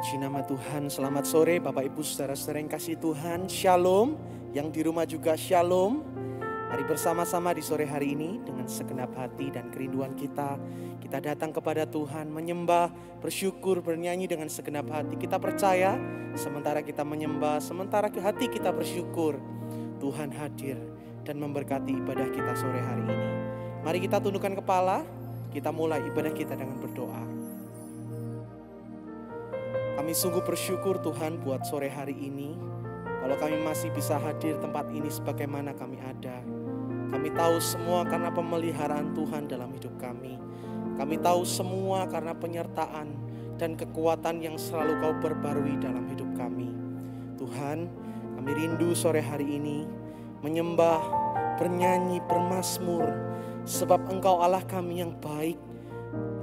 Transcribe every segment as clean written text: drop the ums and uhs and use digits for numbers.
Puji nama Tuhan, selamat sore Bapak Ibu Saudara-saudara yang kasih Tuhan, Shalom. Yang di rumah juga Shalom. Mari bersama-sama di sore hari ini dengan segenap hati dan kerinduan kita datang kepada Tuhan, menyembah, bersyukur, bernyanyi dengan segenap hati. Kita percaya sementara kita menyembah, sementara hati kita bersyukur, Tuhan hadir dan memberkati ibadah kita sore hari ini. Mari kita tundukkan kepala, kita mulai ibadah kita dengan berdoa. Kami sungguh bersyukur Tuhan buat sore hari ini. Kalau kami masih bisa hadir tempat ini sebagaimana kami ada. Kami tahu semua karena pemeliharaan Tuhan dalam hidup kami. Kami tahu semua karena penyertaan dan kekuatan yang selalu Kau perbarui dalam hidup kami. Tuhan, kami rindu sore hari ini menyembah, bernyanyi, bermazmur. Sebab Engkau Allah kami yang baik.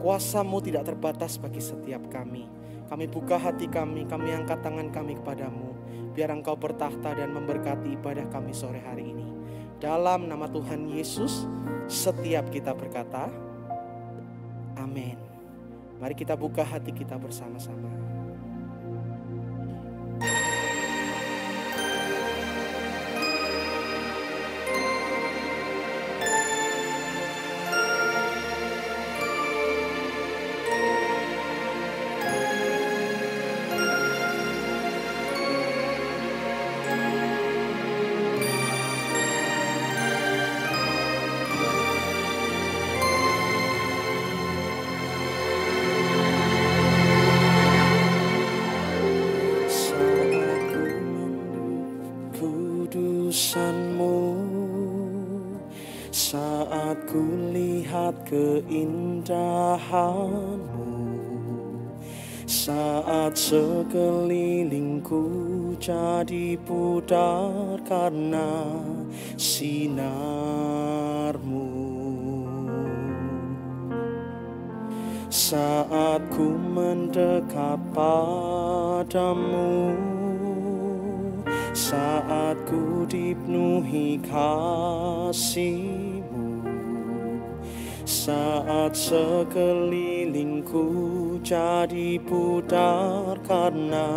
Kuasa-Mu tidak terbatas bagi setiap kami. Kami buka hati kami angkat tangan kami kepadamu. Biar Engkau bertahta dan memberkati ibadah kami sore hari ini. Dalam nama Tuhan Yesus, setiap kita berkata, amin. Mari kita buka hati kita bersama-sama. Saat ku lihat keindahan-Mu, saat sekelilingku jadi pudar karena sinar-Mu, saat ku mendekat padamu, saat ku dipenuhi kasih-Mu, saat sekelilingku jadi pudar karena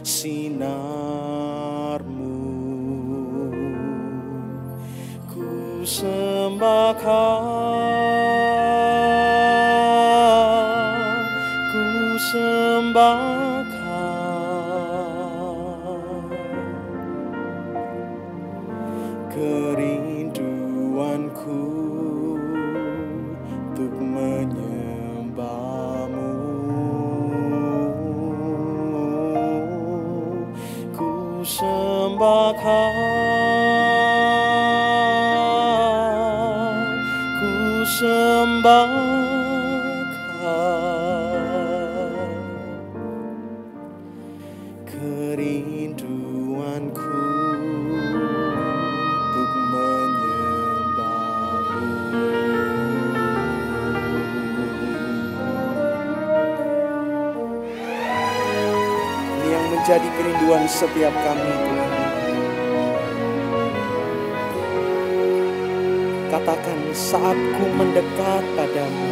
sinar-Mu, ku sembah Kau, ku sembah kerinduanku untuk menyembah-Mu, ku sembah Kau, ku sembah Kau, kerinduanku menjadi kerinduan setiap kami, Tuhan. Katakan, saat ku mendekat padamu,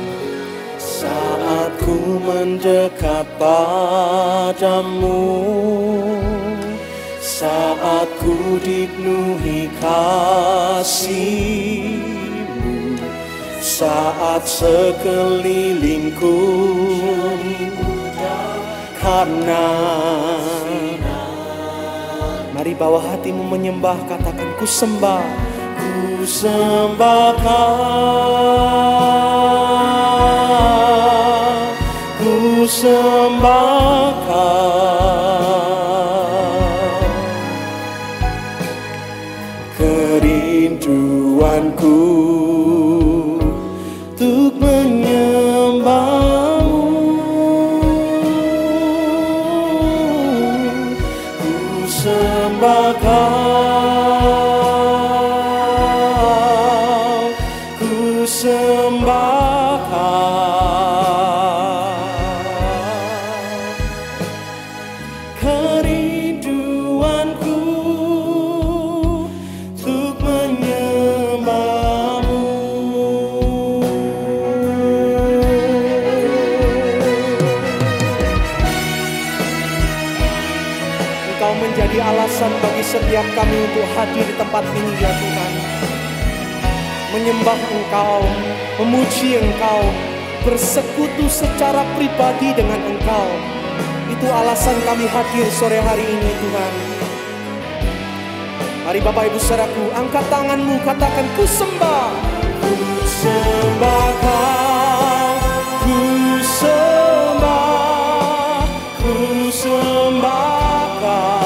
saat ku mendekat padamu, saat ku dipenuhi kasih-Mu, saat sekelilingku karena. Mari bawa hatimu menyembah, katakan, ku sembah Kau, ku sembah Kau, kerinduanku untuk menyembah-Mu, ku sembah Kau, ku sembah Kau, kerinduanku untuk menyembah-Mu. Engkau menjadi alasan bagi setiap kami untuk hadir di tempat ini ya Tuhan. Menyembah Engkau, memuji Engkau, bersekutu secara pribadi dengan Engkau. Itu alasan kami hadir sore hari ini Tuhan. Mari Bapak Ibu Saudaraku, angkat tanganmu, katakan ku sembah. Ku sembah Kau, ku sembah, ku sembah Kau.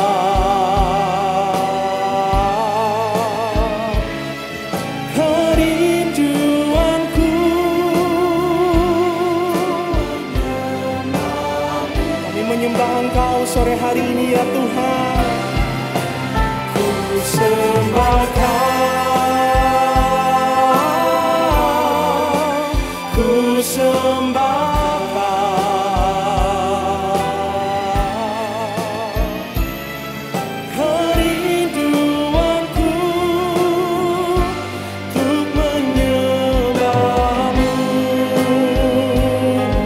Kerinduanku, kami menyembah Engkau sore hari ini ya Tuhan. Ku sembah Kau, ku sembah Kau. Kerinduanku untuk menyembah-Mu.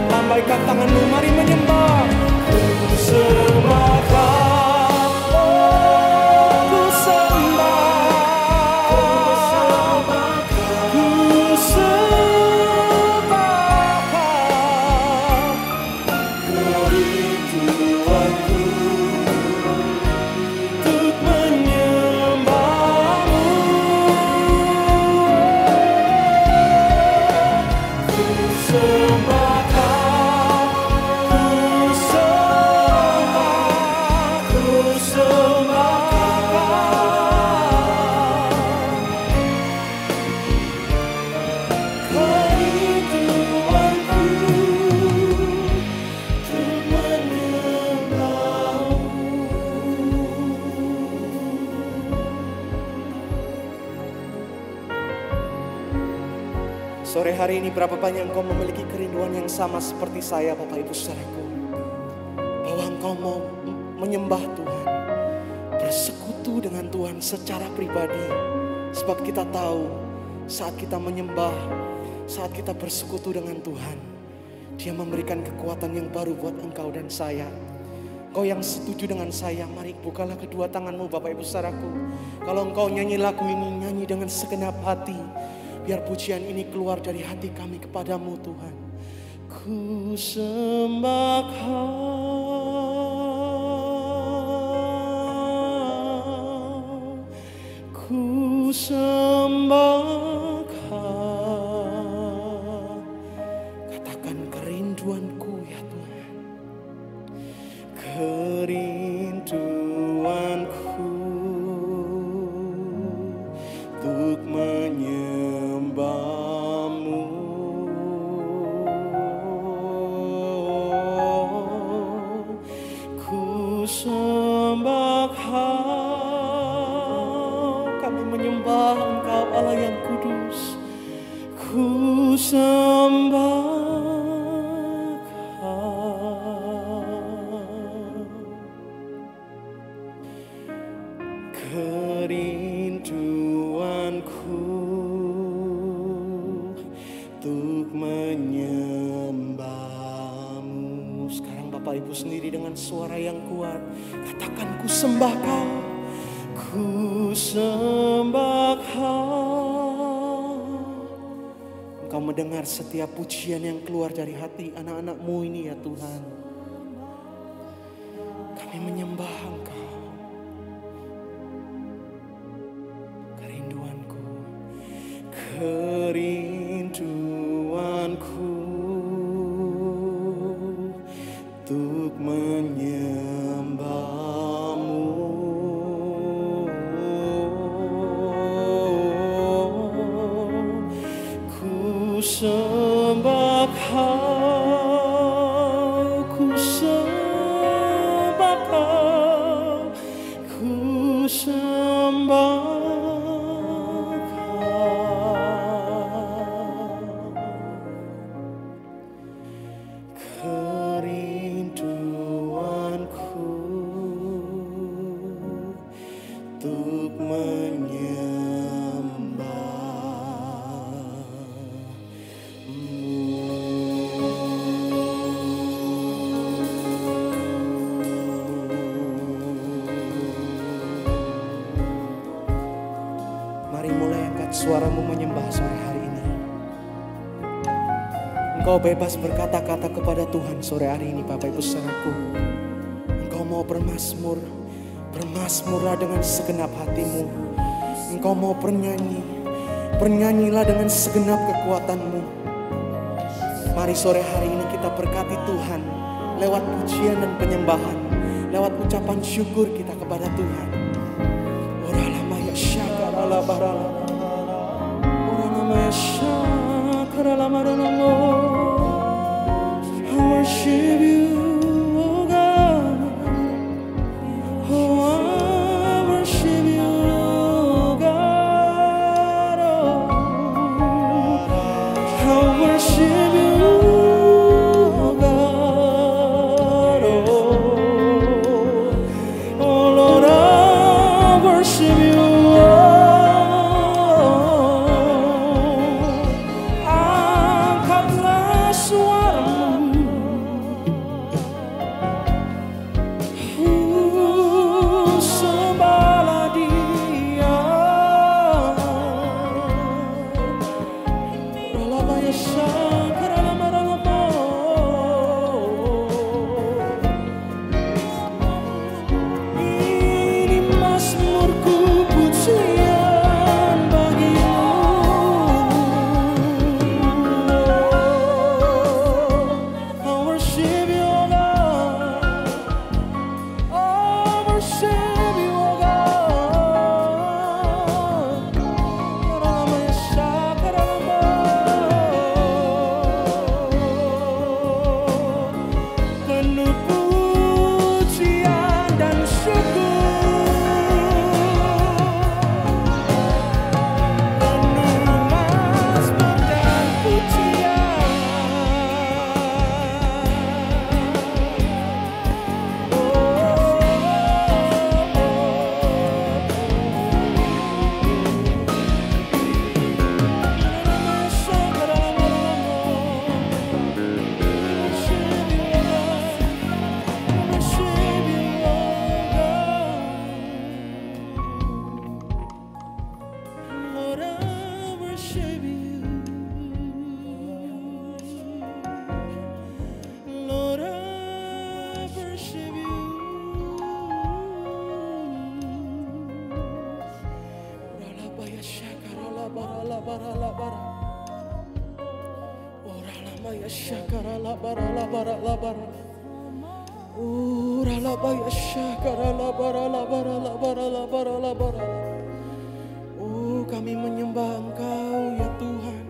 Lambaikan tanganmu, mari menyembah. Ku sembah Kau, ku sembah, ku sembah Kau. Kerinduanku untuk menyembah-Mu. Ku sembah Kau, ku sembah, ku sembah Kau. Kerinduanku untuk menyembah-Mu. Sore hari ini berapa banyak engkau memiliki kerinduan yang sama seperti saya Bapak Ibu Saudaraku, bahwa engkau mau menyembah Tuhan, bersekutu dengan Tuhan secara pribadi. Sebab kita tahu saat kita menyembah, saat kita bersekutu dengan Tuhan, Dia memberikan kekuatan yang baru buat engkau dan saya. Engkau yang setuju dengan saya, mari bukalah kedua tanganmu Bapak Ibu Saudaraku. Kalau engkau nyanyi lagu ini, nyanyi dengan segenap hati. Biar pujian ini keluar dari hati kami kepadamu Tuhan. Ku sembah Kau, ku sembah Kau. Katakan kerinduanku ya Tuhan. Kerinduanku untuk menyembah-Mu. Ku sembah Kau, kami menyembah Engkau Allah yang kudus. Ku sembah Kau. Kerinduanku untuk menyembah-Mu. Sekarang Bapak Ibu sendiri dengan suara yang kuat, katakan ku sembah Kau, ku sembah Kau. Engkau mendengar setiap pujian yang keluar dari hati anak-anak-Mu ini ya Tuhan. Kami menyembah Engkau. Kerinduanku untuk menyembah-Mu. Ku sembah Kau, ku sembah Kau, ku sembah untuk menyembah-Mu. suaramu menyembah sore hari ini. Engkau bebas berkata-kata kepada Tuhan sore hari ini, Bapak Ibu Saudaraku. Engkau mau bermazmur, bermazmurlah dengan segenap hatimu. Engkau mau bernyanyi, bernyanyilah dengan segenap kekuatanmu. Mari sore hari ini kita berkati Tuhan lewat pujian dan penyembahan, lewat ucapan syukur kita kepada Tuhan. Oralamaya syakarala barala, oralamaya syakarala maralamo. I worship you, oh God. Oh, I worship you, oh God. Oh, I worship you. Oh, kami menyembah Engkau ya Tuhan.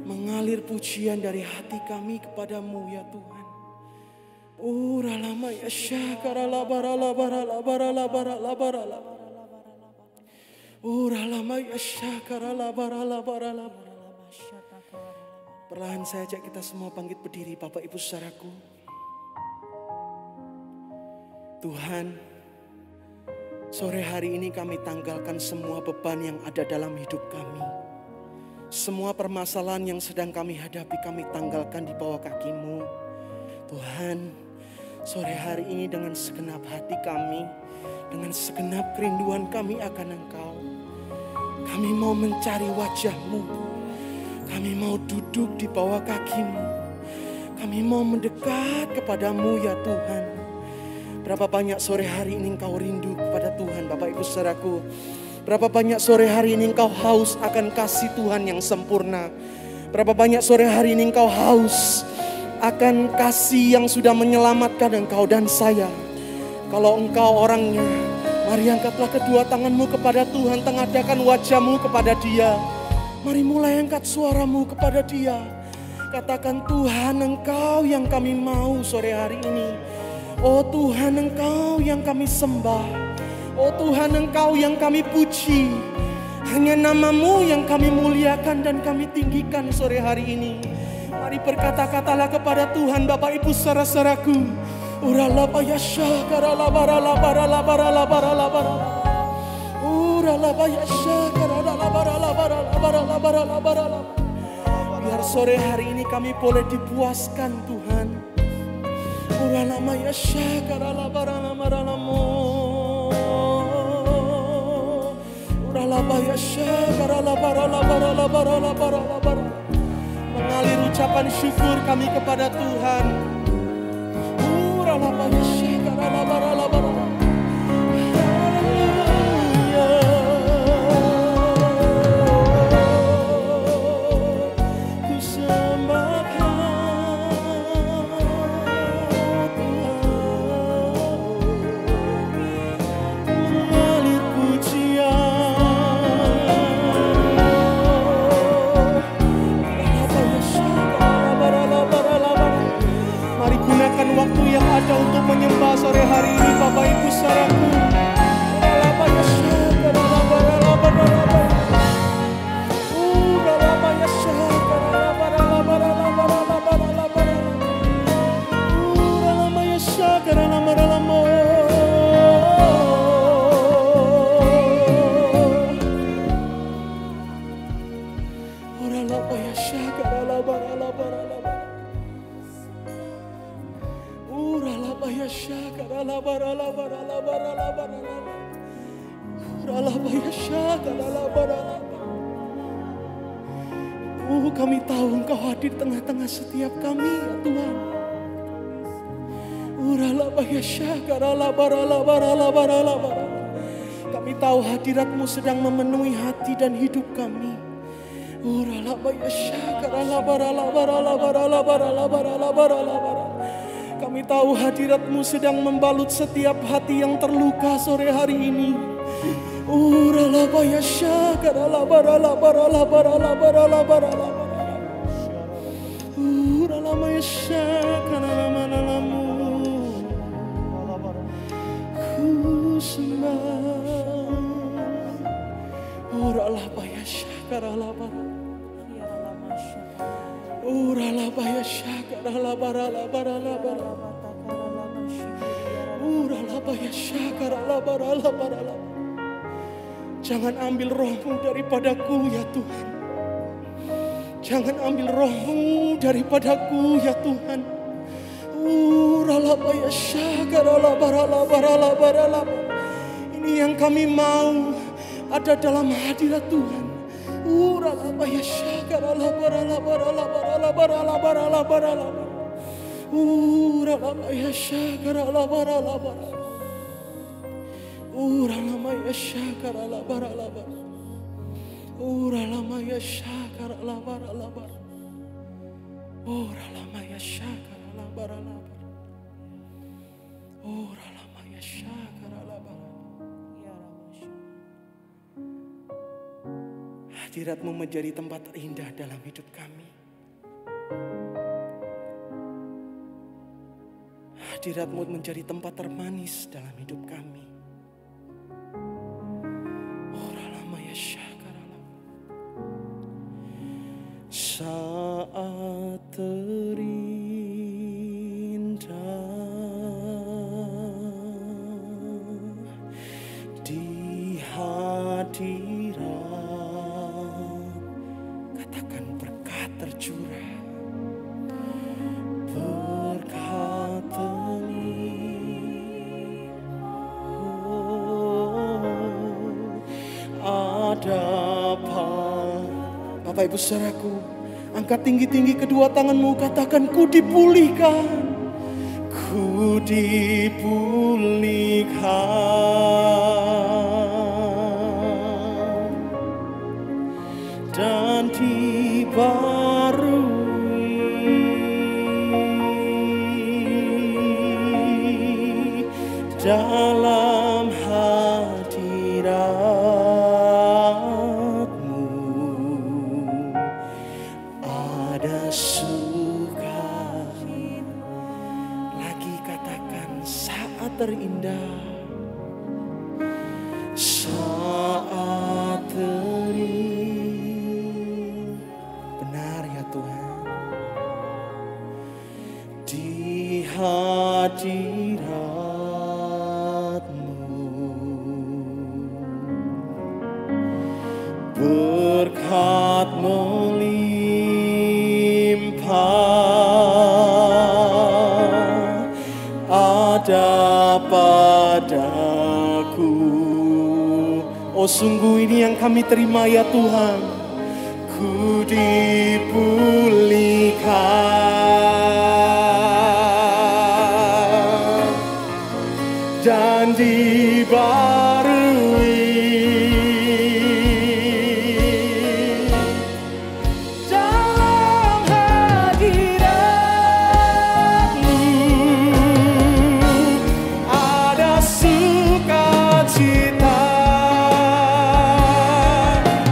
Mengalir pujian dari hati kami kepadamu ya Tuhan. Perlahan saya ajak kita semua bangkit berdiri, Bapak Ibu Saudaraku. Tuhan, sore hari ini kami tanggalkan semua beban yang ada dalam hidup kami. Semua permasalahan yang sedang kami hadapi kami tanggalkan di bawah kaki-Mu. Tuhan, sore hari ini dengan segenap hati kami, dengan segenap kerinduan kami akan Engkau, kami mau mencari wajah-Mu. Kami mau duduk di bawah kaki-Mu. Kami mau mendekat kepadamu ya Tuhan. Berapa banyak sore hari ini Engkau rindu kepada Tuhan, Bapak Ibu Saudaraku. Berapa banyak sore hari ini Engkau haus akan kasih Tuhan yang sempurna. Berapa banyak sore hari ini Engkau haus akan kasih yang sudah menyelamatkan Engkau dan saya. Kalau Engkau orangnya, mari angkatlah kedua tanganmu kepada Tuhan, tengadahkan wajahmu kepada Dia. Mari mulai angkat suaramu kepada Dia. Katakan, Tuhan, Engkau yang kami mau sore hari ini. Oh Tuhan, Engkau yang kami sembah. Oh Tuhan, Engkau yang kami puji. Hanya nama-Mu yang kami muliakan dan kami tinggikan sore hari ini. Mari berkata-katalah kepada Tuhan, Bapak Ibu saudara-saudaraku. Uralabayasha karalabaralabaralabaralabaralabar. Uralabayasha karalabaralabaralabaralabar. Biar sore hari ini kami boleh dipuaskan Tuhan. Uralabayasha karalabaralabaralamu. Uralabayasha karalabaralabaralabaralabar. Mengalir ucapan syukur kami kepada Tuhan. Uralabayasha karalabaralabaralabar. Waktu yang ada untuk menyembah sore hari ini, Bapak Ibu saudaraku. Kami tahu Engkau hadir tengah-tengah setiap kami, ya Tuhan. Kami tahu hadirat-Mu sedang memenuhi hati dan hidup kami. Kami tahu hadirat-Mu sedang membalut setiap hati yang terluka sore hari ini. Jangan ambil roh-Mu daripadaku ya Tuhan. Jangan ambil roh-Mu daripadaku ya Tuhan. Ini yang kami mau ada dalam hadirat Tuhan. Hadirat-Mu menjadi tempat indah dalam hidup kami. Hadirat-Mu menjadi tempat termanis dalam hidup kami. Saat terindah di hadirat, katakan berkat tercurah, berkat ada apa? Bapak Ibu saudaraku, angkat tinggi-tinggi kedua tanganmu, katakan ku dipulihkan. Ku dipulihkan dan dibarui dalam hadirat-Mu. Ada sukacita. Lagi katakan saat terindah. Saat terindah. Benar ya Tuhan. berkat melimpah ada padaku. Oh, sungguh ini yang kami terima ya Tuhan. Ku dipulihkan dan dibarui dalam hadirat-Mu. Ada sukacita,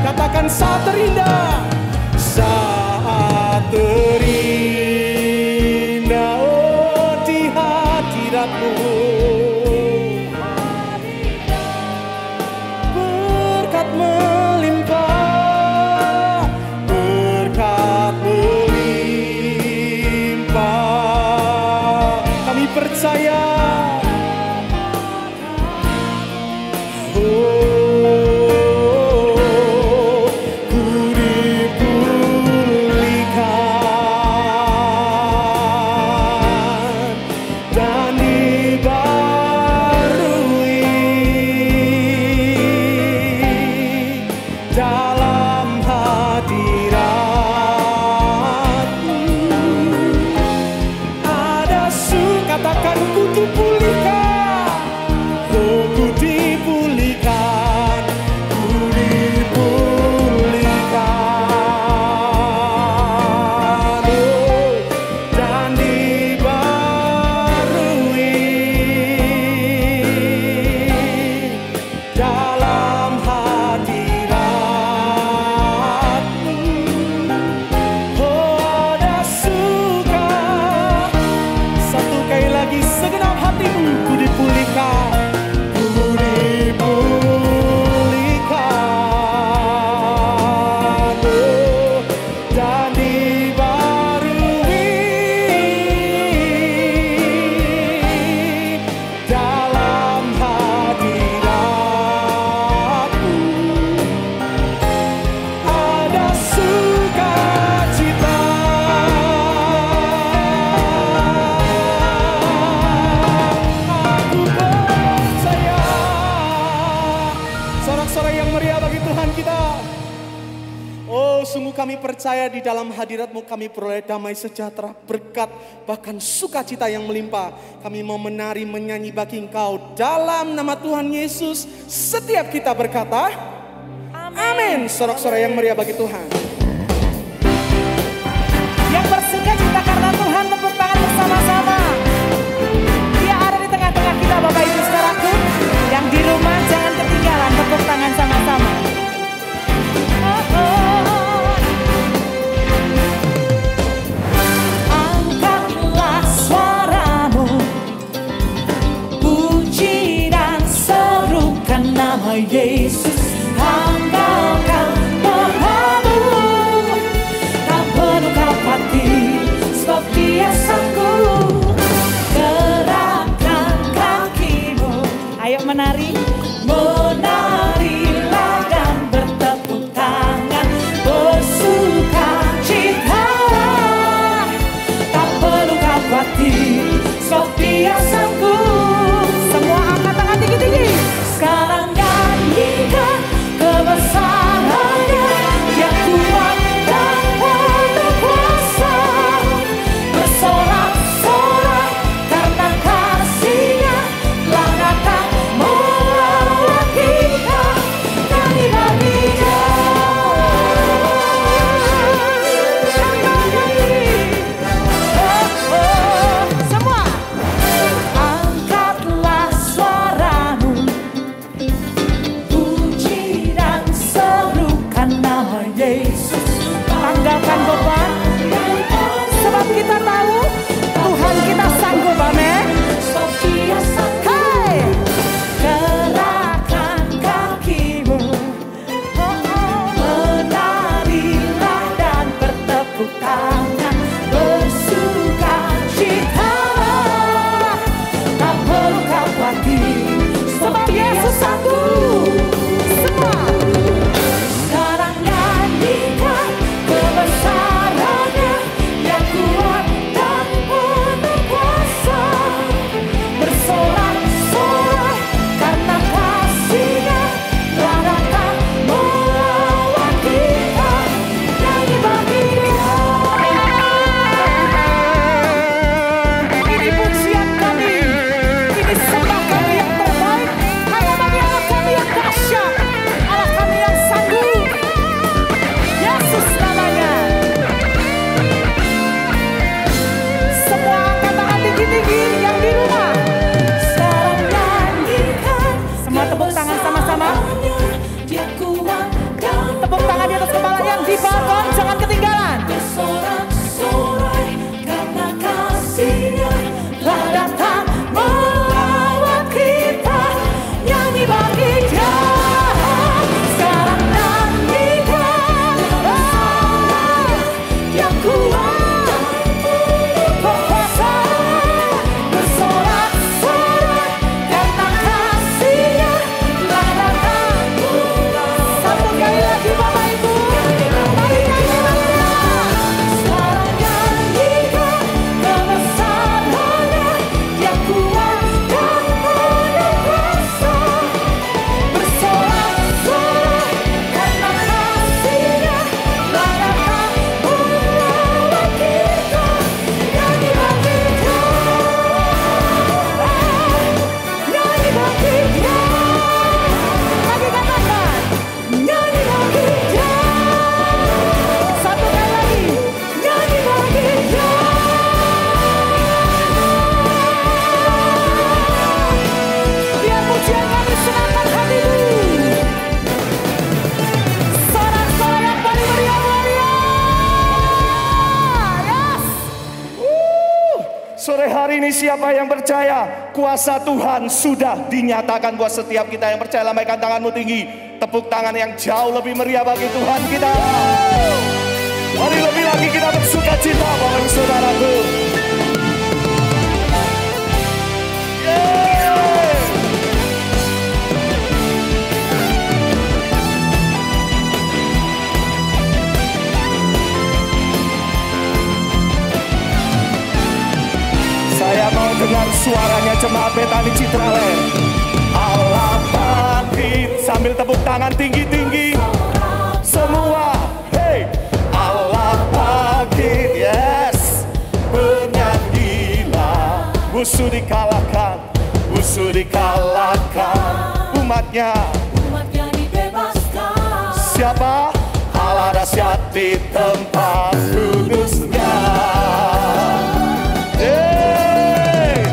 katakan saat terindah, saat terindah, oh di hadirat-Mu. Berkat melimpah, berkat melimpah, kami percaya. Kami percaya di dalam hadirat-Mu kami peroleh damai sejahtera, berkat, bahkan sukacita yang melimpah. Kami mau menari, menyanyi bagi Engkau dalam nama Tuhan Yesus. Setiap kita berkata, amin. Sorak-sorai yang meriah bagi Tuhan. Yang bersukacita karena Tuhan, tepuk tangan bersama-sama. Dia ada di tengah-tengah kita, Bapak Ibu saudaraku. Yang di rumah jangan ketinggalan, tepuk tangan sama-sama. Nama Yesus, tanggalkan doamu, tak perlu kau khawatir, sebab Dia sanggup. Gerakkan kakimu, ayo menari, menarilah dan bertepuk tangan, bersukacita, tak perlu kau khawatir, sebab Dia sanggup. Semua angkat tangan tinggi-tinggi. Sekarang nyanyikan kebesarannya, Dia kuat dan penuh kuasa, bersorak-sorak karena kasih-Nya, langkah melawan kita, kami bagi Dia. Semua angkatlah suaramu, nama Yesus, tanggalkan beban, sebab kita tahu Tuhan kita sanggup, amin. Hai, gerakan kakimu, menarilah dan bertepuk tangan, bersukacita, Tuhan, jangan ketinggalan. Bersorak-sorai karena kasih-Nya telah datang melawat kita. Nyanyi bagi Dia. Sekarang nyanyikan yang kuat berkuasa. Bersorak-sorai karena kasih-Nya telah datang. Satu kali lagi Bapak Ibu. Mari nyanyi. Sekarang nyanyikan kebesaran-Nya yang kuat dan penuh kuasa. Bersorak-sorai karena kasih-Nya telah datang melawat kita. Nyanyi bagi Dia. Nyanyi bagi Dia. Lagi katakan. Nyanyi bagi Dia. Satu kali lagi. Nyanyi bagi Dia. Biar pujian kami senangkan hatimu. Sorak-sorai yang paling meriah-meriah. Yes. Sore hari ini siapa yang percaya kuasa Tuhan sudah dinyatakan buat setiap kita yang percaya? Lambaikan tanganmu tinggi. Tepuk tangan yang jauh lebih meriah bagi Tuhan kita. Mari lebih lagi kita bersuka cita Bapak Ibu Saudaraku. Yeay. Saya mau dengar suaranya jemaat Betani Citraland. Allah bangkit sambil tepuk tangan tinggi-tinggi. Semua, hey, Allah bangkit, yes. Bernyanyilah, musuh dikalahkan, musuh dikalahkan. Umatnya dibebaskan. siapa? Allah dahsyat di tempat kudusnya. Hey.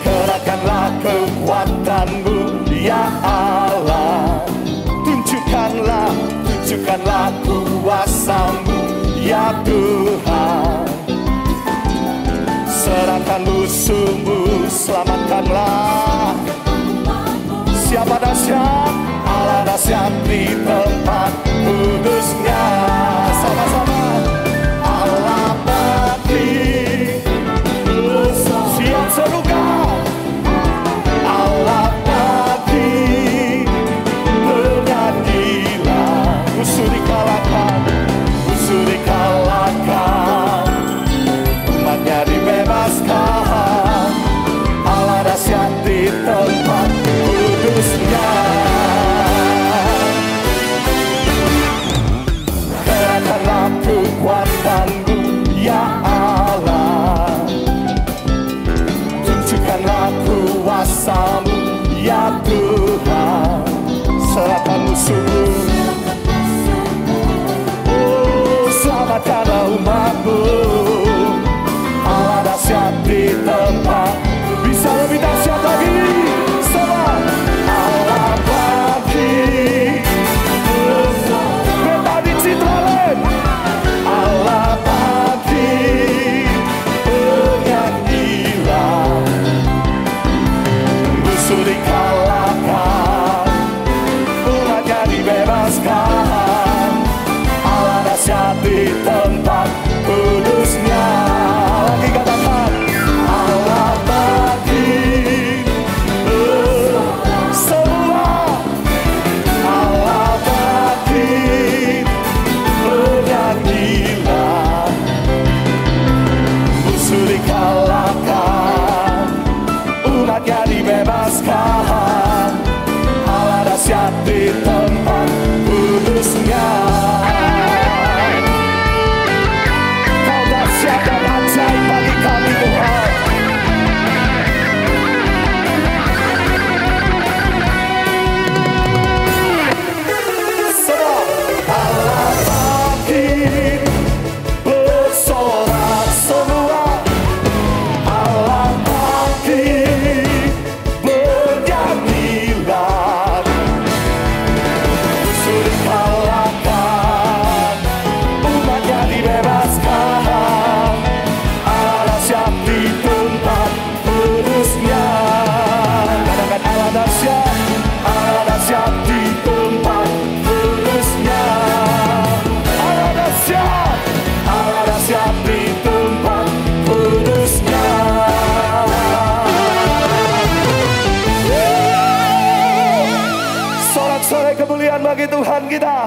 Kerahkanlah kekuatanmu ya Allah. Tunjukkanlah kuasa-Mu ya Tuhan. Serahkan musuh-Mu, selamatkanlah. Siapa dahsyat? Allah dahsyat di tempat kudusnya. Sama-sama. Allah bangkit. Siap serukan. Allah bangkit. Bernyanyilah. Musuh dikalahkan. Musuh dikalahkan. Umatnya dibebaskan. Allah dahsyat di tempat kudusnya. Kerahkanlah kekuatan-Mu ya Allah. Tunjukkanlah kuasa-Mu ya Tuhan. Serahkan musuh-Mu. Oh, selamatkanlah umat-Mu. Allah dahsyat di tempat. Bisa lebih dahsyat lagi. Sama. Allah bangkit. Betani Citraland. Allah bangkit. Bernyanyilah. Musuh dikalahkan. Umatnya dibebaskan. Allah dahsyat di tempat kudusnya. Lagi katakan. Allah bangkit. Semua. Allah bangkit. Bernyanyilah. Musuh dikalahkan. Umatnya dibebaskan. Allah dahsyat di tempat kudusnya. kita.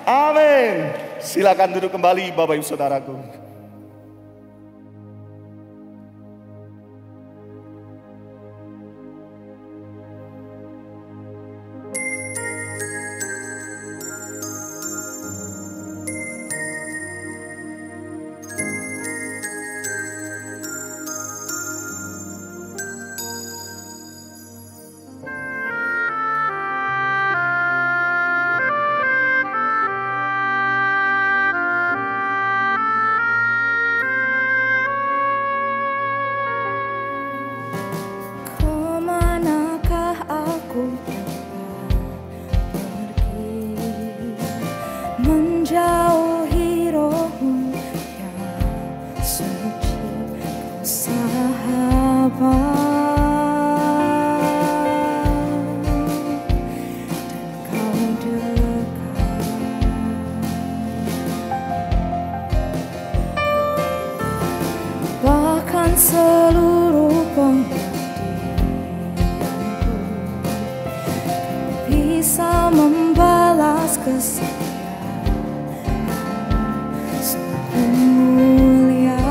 Amin. Silakan duduk kembali Bapak Ibu Saudaraku. Kemanakah aku pergi, menjauhi rohmu yang suci, sahabat, dan kau dekat. Bahkan seluruh bisa membalas kesetiaan sungguh mulia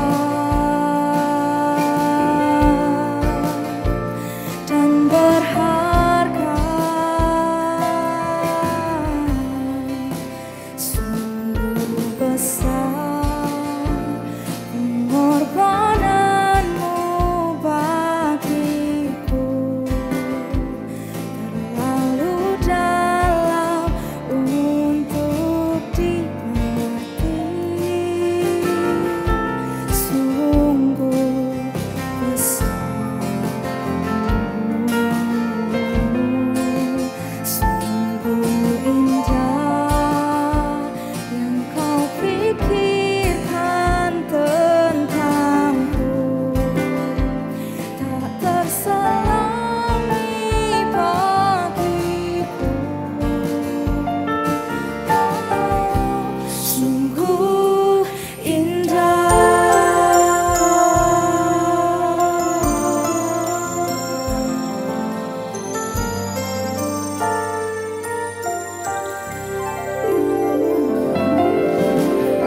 dan berharga, sungguh besar pengorbananmu bagiku, terlalu dalam untuk dimengerti, sungguh besar, sungguh indah yang kau pikirkan tentangku, tak terselami bagiku. Sungguh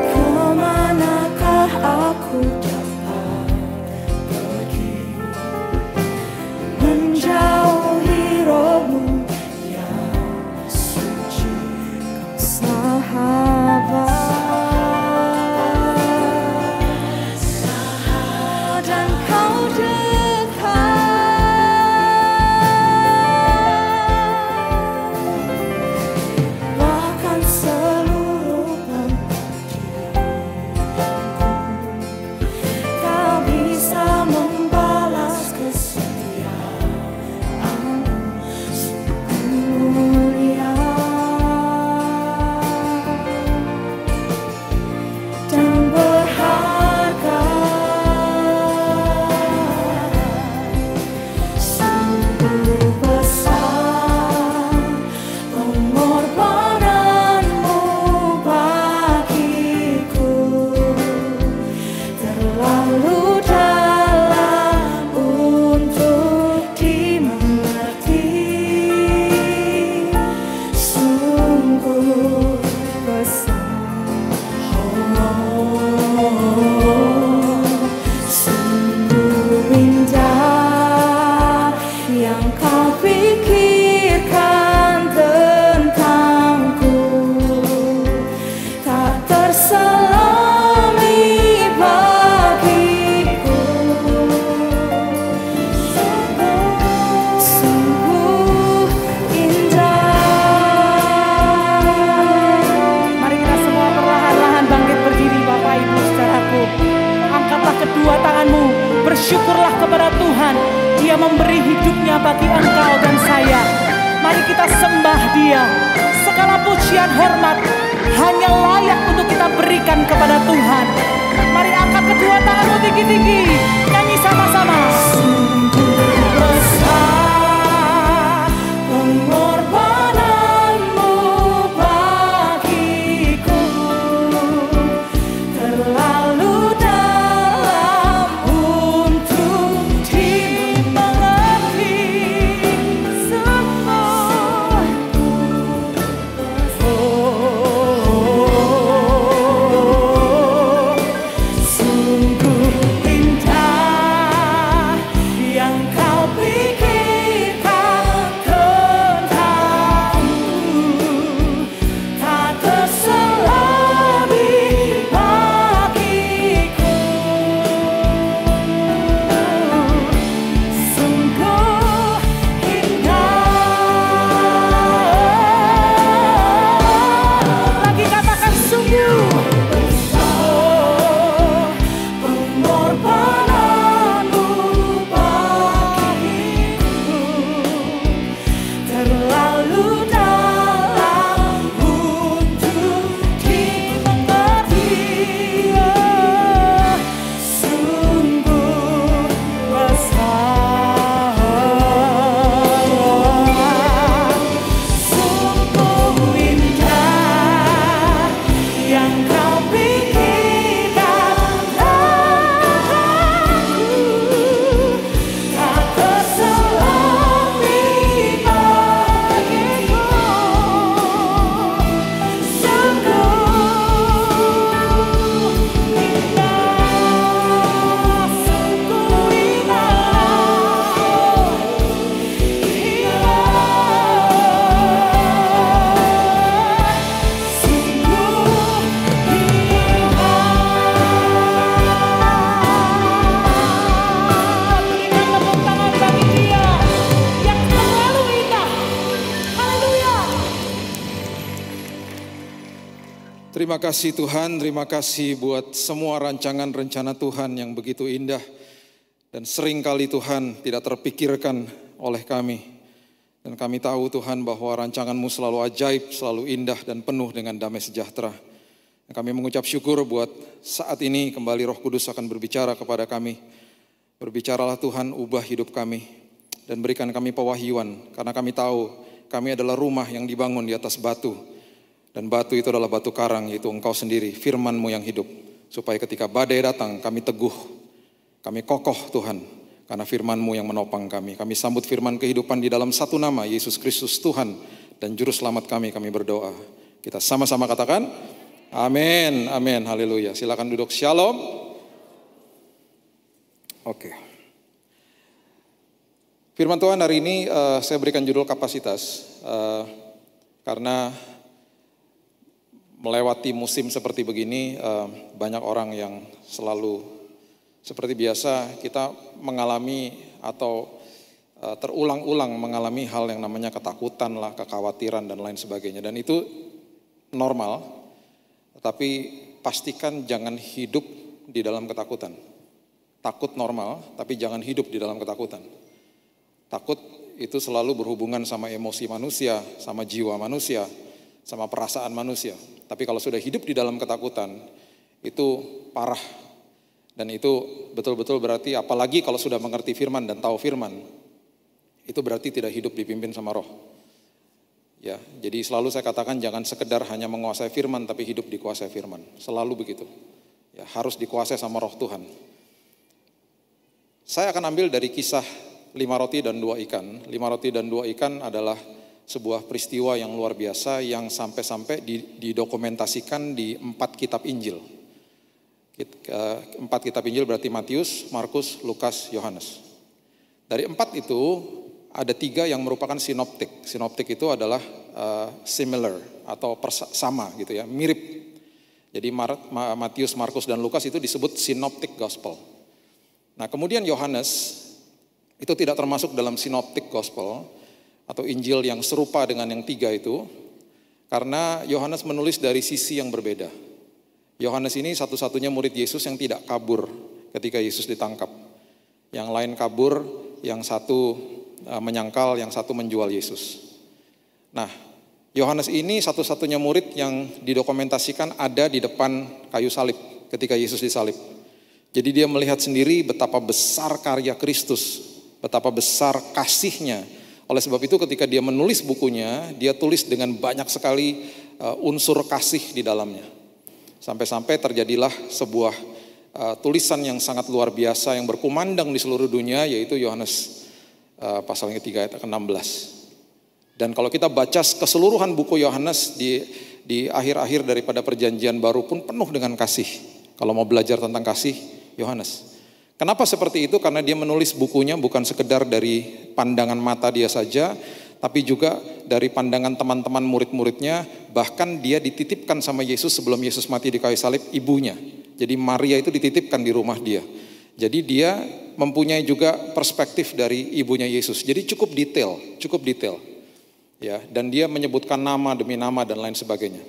kemanakah aku dapat pergi, menjauhi rohmu yang suci, kau sahabat, dan kau dekat. Bahkan seluruh kau bisa membalas kesetiaan sungguh mulia dan berharga, sungguh besar pengorbananmu bagiku, terlalu dalam untuk dimengerti, sungguh besar, sungguh indah yang kau pikirkan tentangku, tak terselami bagiku, sungguh indah. Mari kita semua perlahan-lahan bangkit berdiri Bapak Ibu saudaraku. Angkatlah kedua tanganmu, bersyukurlah kepada Tuhan. Dia memberi hidupnya bagi engkau dan saya. Mari kita sembah Dia. Segala pujian hormat hanya layak untuk kita berikan kepada Tuhan. Mari angkat kedua tanganmu tinggi-tinggi. Nyanyi sama-sama. Besar pengorbananmu bagiku, terlalu dalam untuk dimengerti, semua Terima kasih Tuhan, terima kasih buat semua rancangan rencana Tuhan yang begitu indah dan sering kali Tuhan tidak terpikirkan oleh kami. Dan kami tahu Tuhan bahwa rancangan-Mu selalu ajaib, selalu indah dan penuh dengan damai sejahtera. Dan kami mengucap syukur buat saat ini kembali Roh Kudus akan berbicara kepada kami. Berbicaralah Tuhan, ubah hidup kami dan berikan kami pewahyuan, karena kami tahu kami adalah rumah yang dibangun di atas batu. Dan batu itu adalah batu karang, yaitu Engkau sendiri, firman-Mu yang hidup. Supaya ketika badai datang, kami teguh, kami kokoh Tuhan, karena firman-Mu yang menopang kami. Kami sambut firman kehidupan di dalam satu nama, Yesus Kristus Tuhan dan Juru Selamat kami berdoa. Kita sama-sama katakan, amin, amin, haleluya. Silakan duduk, shalom. Oke. Firman Tuhan hari ini saya berikan judul kapasitas, karena melewati musim seperti begini, banyak orang yang selalu seperti biasa kita mengalami atau terulang-ulang mengalami hal yang namanya ketakutan lah, kekhawatiran dan lain sebagainya. Dan itu normal, tapi pastikan jangan hidup di dalam ketakutan. Takut normal, tapi jangan hidup di dalam ketakutan. Takut itu selalu berhubungan sama emosi manusia, sama jiwa manusia, sama perasaan manusia. Tapi kalau sudah hidup di dalam ketakutan, itu parah. Dan itu betul-betul berarti, apalagi kalau sudah mengerti firman dan tahu firman, itu berarti tidak hidup dipimpin sama roh. Ya, jadi selalu saya katakan jangan sekedar hanya menguasai firman, tapi hidup dikuasai firman. Selalu begitu. Ya, harus dikuasai sama roh Tuhan. Saya akan ambil dari kisah 5 roti dan 2 ikan. 5 roti dan 2 ikan adalah sebuah peristiwa yang luar biasa yang sampai-sampai didokumentasikan di 4 kitab Injil. 4 kitab Injil berarti Matius, Markus, Lukas, Yohanes. Dari 4 itu ada 3 yang merupakan sinoptik. Sinoptik itu adalah similar atau sama gitu ya, mirip. Jadi Matius, Markus dan Lukas itu disebut synoptic gospel. Nah, kemudian Yohanes itu tidak termasuk dalam synoptic gospel atau Injil yang serupa dengan yang 3 itu, karena Yohanes menulis dari sisi yang berbeda. Yohanes ini satu-satunya murid Yesus yang tidak kabur ketika Yesus ditangkap. Yang lain kabur, yang satu menyangkal, yang satu menjual Yesus. Nah, Yohanes ini satu-satunya murid yang didokumentasikan ada di depan kayu salib ketika Yesus disalib. Jadi dia melihat sendiri betapa besar karya Kristus, betapa besar kasihnya. Oleh sebab itu ketika dia menulis bukunya, dia tulis dengan banyak sekali unsur kasih di dalamnya. Sampai-sampai terjadilah sebuah tulisan yang sangat luar biasa yang berkumandang di seluruh dunia, yaitu Yohanes pasal yang ketiga ayat ke-16. Dan kalau kita baca keseluruhan buku Yohanes di akhir-akhir daripada perjanjian baru pun penuh dengan kasih. Kalau mau belajar tentang kasih, Yohanes. Kenapa seperti itu? Karena dia menulis bukunya bukan sekedar dari pandangan mata dia saja, tapi juga dari pandangan teman-teman murid-muridnya. Bahkan dia dititipkan sama Yesus sebelum Yesus mati di kayu salib, ibunya. Jadi Maria itu dititipkan di rumah dia. Jadi dia mempunyai juga perspektif dari ibunya Yesus. Jadi cukup detail. Ya, dan dia menyebutkan nama demi nama dan lain sebagainya.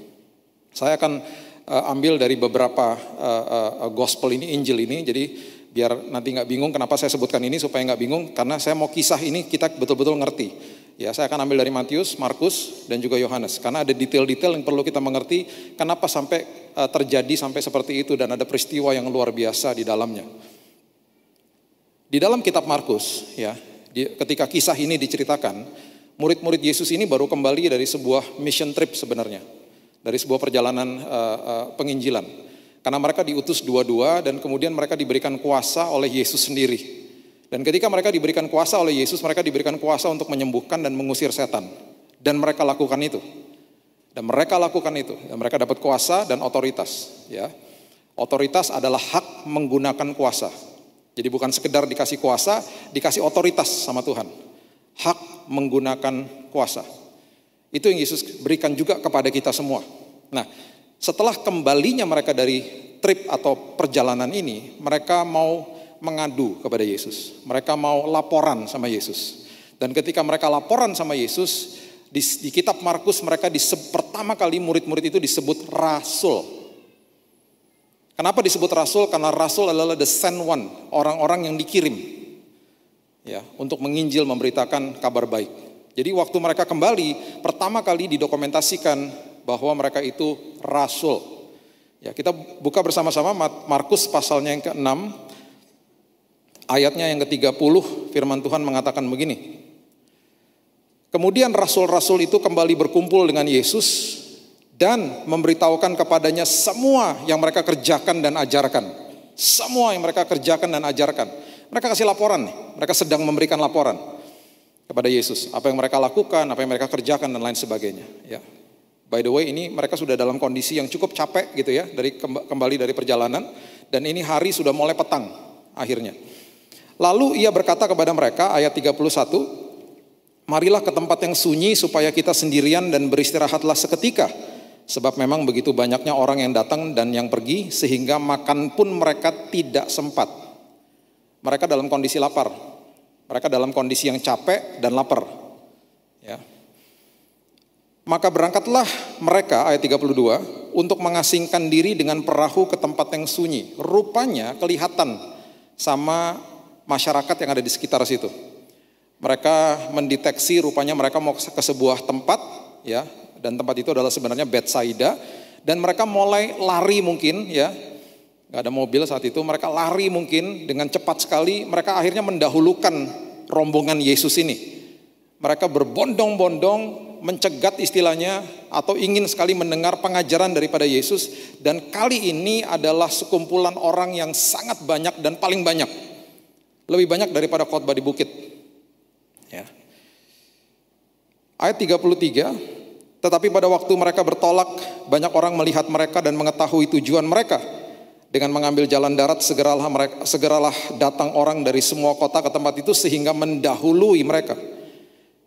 Saya akan ambil dari beberapa gospel ini, Injil ini. Jadi biar nanti nggak bingung kenapa saya sebutkan ini, supaya nggak bingung, karena saya mau kisah ini kita betul-betul ngerti. Ya, saya akan ambil dari Matius, Markus, dan juga Yohanes, karena ada detail-detail yang perlu kita mengerti kenapa sampai terjadi sampai seperti itu, dan ada peristiwa yang luar biasa di dalamnya. Di dalam kitab Markus, ya, ketika kisah ini diceritakan, murid-murid Yesus ini baru kembali dari sebuah mission trip sebenarnya, dari sebuah perjalanan penginjilan. Karena mereka diutus dua-dua dan kemudian mereka diberikan kuasa oleh Yesus sendiri. Dan ketika mereka diberikan kuasa oleh Yesus, mereka diberikan kuasa untuk menyembuhkan dan mengusir setan. Dan mereka lakukan itu. Dan mereka dapat kuasa dan otoritas. Ya. Otoritas adalah hak menggunakan kuasa. Jadi bukan sekedar dikasih kuasa, dikasih otoritas sama Tuhan. Hak menggunakan kuasa. Itu yang Yesus berikan juga kepada kita semua. Nah, setelah kembalinya mereka dari trip atau perjalanan ini, mereka mau mengadu kepada Yesus. Mereka mau laporan sama Yesus. Dan ketika mereka laporan sama Yesus, Di kitab Markus mereka pertama kali murid-murid itu disebut rasul. Kenapa disebut rasul? Karena rasul adalah the sent one, orang-orang yang dikirim ya untuk menginjil, memberitakan kabar baik. Jadi waktu mereka kembali, pertama kali didokumentasikan bahwa mereka itu rasul. Ya, kita buka bersama-sama Markus pasalnya yang ke-6, ayatnya yang ke-30, firman Tuhan mengatakan begini. Kemudian rasul-rasul itu kembali berkumpul dengan Yesus dan memberitahukan kepadanya semua yang mereka kerjakan dan ajarkan. Semua yang mereka kerjakan dan ajarkan. Mereka kasih laporan nih, mereka sedang memberikan laporan kepada Yesus. Apa yang mereka lakukan, apa yang mereka kerjakan dan lain sebagainya. Ya. By the way, ini mereka sudah dalam kondisi yang cukup capek gitu ya, kembali dari perjalanan. Dan ini hari sudah mulai petang akhirnya. Lalu ia berkata kepada mereka, ayat 31, marilah ke tempat yang sunyi supaya kita sendirian dan beristirahatlah seketika. Sebab memang begitu banyaknya orang yang datang dan yang pergi sehingga makan pun mereka tidak sempat. Mereka dalam kondisi lapar. Mereka dalam kondisi yang capek dan lapar. Ya. Maka berangkatlah mereka, ayat 32, untuk mengasingkan diri dengan perahu ke tempat yang sunyi. Rupanya kelihatan sama masyarakat yang ada di sekitar situ. Mereka mendeteksi rupanya mereka mau ke sebuah tempat ya, dan tempat itu adalah sebenarnya Betsaida, dan mereka mulai lari mungkin ya, nggak ada mobil saat itu, mereka lari mungkin dengan cepat sekali, mereka akhirnya mendahulukan rombongan Yesus ini. Mereka berbondong-bondong mencegat istilahnya atau ingin sekali mendengar pengajaran daripada Yesus, dan kali ini adalah sekumpulan orang yang sangat banyak dan paling banyak, lebih banyak daripada khotbah di bukit. Ya. Ayat 33, tetapi pada waktu mereka bertolak, banyak orang melihat mereka dan mengetahui tujuan mereka. Dengan mengambil jalan darat, segeralah datang orang dari semua kota ke tempat itu sehingga mendahului mereka.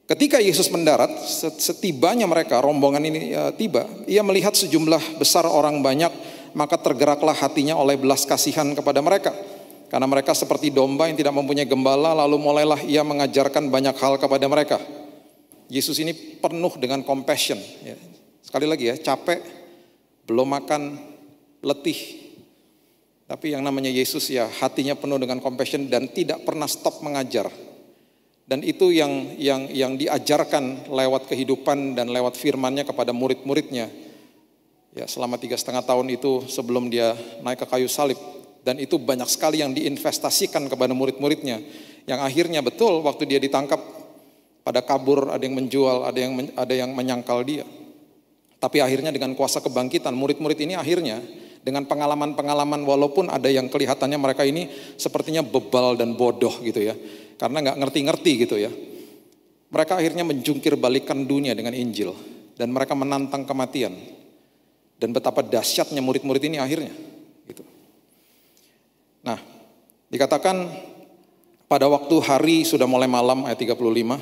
Ketika Yesus mendarat, setibanya mereka, rombongan ini tiba, ia melihat sejumlah besar orang banyak, maka tergeraklah hatinya oleh belas kasihan kepada mereka. Karena mereka seperti domba yang tidak mempunyai gembala, lalu mulailah ia mengajarkan banyak hal kepada mereka. Yesus ini penuh dengan compassion. Ya. Sekali lagi ya, capek, belum makan, letih. Tapi yang namanya Yesus ya hatinya penuh dengan compassion dan tidak pernah stop mengajar. Dan itu yang diajarkan lewat kehidupan dan lewat firman-Nya kepada murid-muridnya. Ya, selama 3,5 tahun itu sebelum dia naik ke kayu salib. Dan itu banyak sekali yang diinvestasikan kepada murid-muridnya. Yang akhirnya betul waktu dia ditangkap, pada kabur, ada yang menjual, ada yang menyangkal dia. Tapi akhirnya dengan kuasa kebangkitan, murid-murid ini akhirnya dengan pengalaman-pengalaman, walaupun ada yang kelihatannya mereka ini sepertinya bebal dan bodoh gitu ya. Karena gak ngerti-ngerti gitu ya. Mereka akhirnya menjungkir balikan dunia dengan Injil. Dan mereka menantang kematian. Dan betapa dahsyatnya murid-murid ini akhirnya. Gitu. Nah, dikatakan pada waktu hari sudah mulai malam, ayat 35,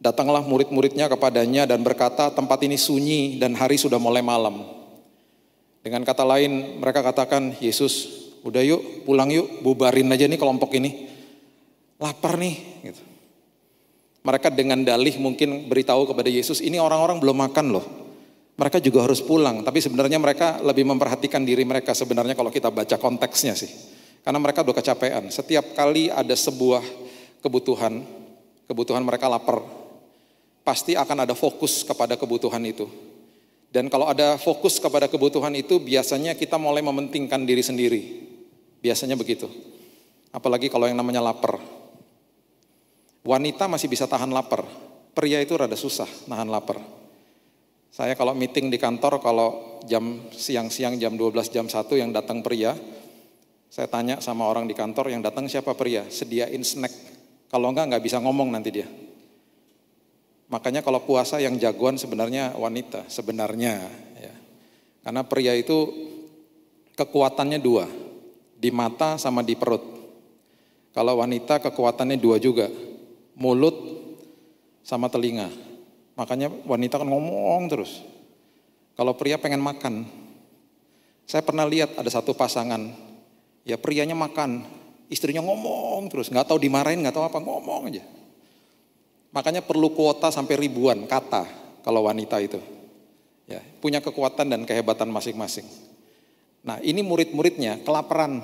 datanglah murid-muridnya kepadanya dan berkata, tempat ini sunyi dan hari sudah mulai malam. Dengan kata lain, mereka katakan, Yesus, udah yuk, pulang yuk, bubarin aja nih kelompok ini. Lapar nih. Gitu. Mereka dengan dalih mungkin beritahu kepada Yesus, ini orang-orang belum makan loh. Mereka juga harus pulang, tapi sebenarnya mereka lebih memperhatikan diri mereka sebenarnya kalau kita baca konteksnya sih. Karena mereka udah kecapean. Setiap kali ada sebuah kebutuhan mereka lapar, pasti akan ada fokus kepada kebutuhan itu. Dan kalau ada fokus kepada kebutuhan itu, biasanya kita mulai mementingkan diri sendiri. Biasanya begitu. Apalagi kalau yang namanya lapar. Wanita masih bisa tahan lapar. Pria itu rada susah nahan lapar. Saya kalau meeting di kantor, kalau jam siang-siang jam 12, jam 1 yang datang pria, saya tanya sama orang di kantor, yang datang siapa pria? Sediain snack. Kalau enggak bisa ngomong nanti dia. Makanya kalau puasa yang jagoan sebenarnya wanita, sebenarnya. Ya. Karena pria itu kekuatannya 2, di mata sama di perut. Kalau wanita kekuatannya 2 juga, mulut sama telinga. Makanya wanita kan ngomong terus. Kalau pria pengen makan. Saya pernah lihat ada satu pasangan, ya prianya makan, istrinya ngomong terus, nggak tahu dimarahin, nggak tahu apa, ngomong aja. Makanya perlu kuota sampai ribuan kata kalau wanita itu. Ya, punya kekuatan dan kehebatan masing-masing. Nah, ini murid-muridnya kelaparan.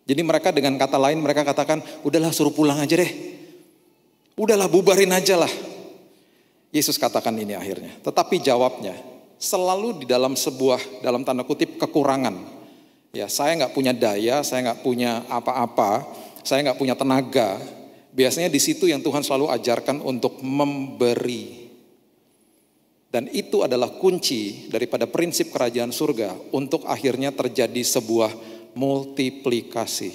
Jadi mereka dengan kata lain mereka katakan, udahlah suruh pulang aja deh. Udahlah bubarin aja lah. Yesus katakan ini akhirnya. Tetapi jawabnya selalu di dalam sebuah, dalam tanda kutip, kekurangan. Ya, saya nggak punya daya, saya nggak punya apa-apa, saya nggak punya tenaga. Biasanya di situ yang Tuhan selalu ajarkan untuk memberi. Dan itu adalah kunci daripada prinsip kerajaan surga untuk akhirnya terjadi sebuah multiplikasi.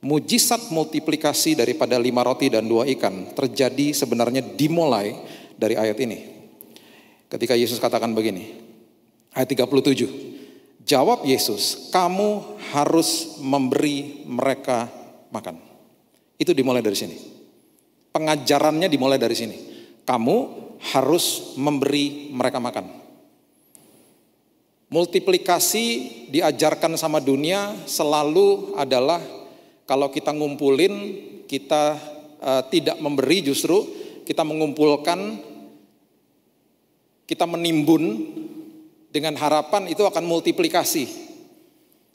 Mujizat multiplikasi daripada 5 roti dan 2 ikan terjadi sebenarnya dimulai dari ayat ini. Ketika Yesus katakan begini, ayat 37. Jawab Yesus, kamu harus memberi mereka makan. Itu dimulai dari sini. Pengajarannya dimulai dari sini. Kamu harus memberi mereka makan. Multiplikasi diajarkan sama dunia selalu adalah kalau kita ngumpulin, kita tidak memberi, justru kita mengumpulkan, kita menimbun dengan harapan itu akan multiplikasi.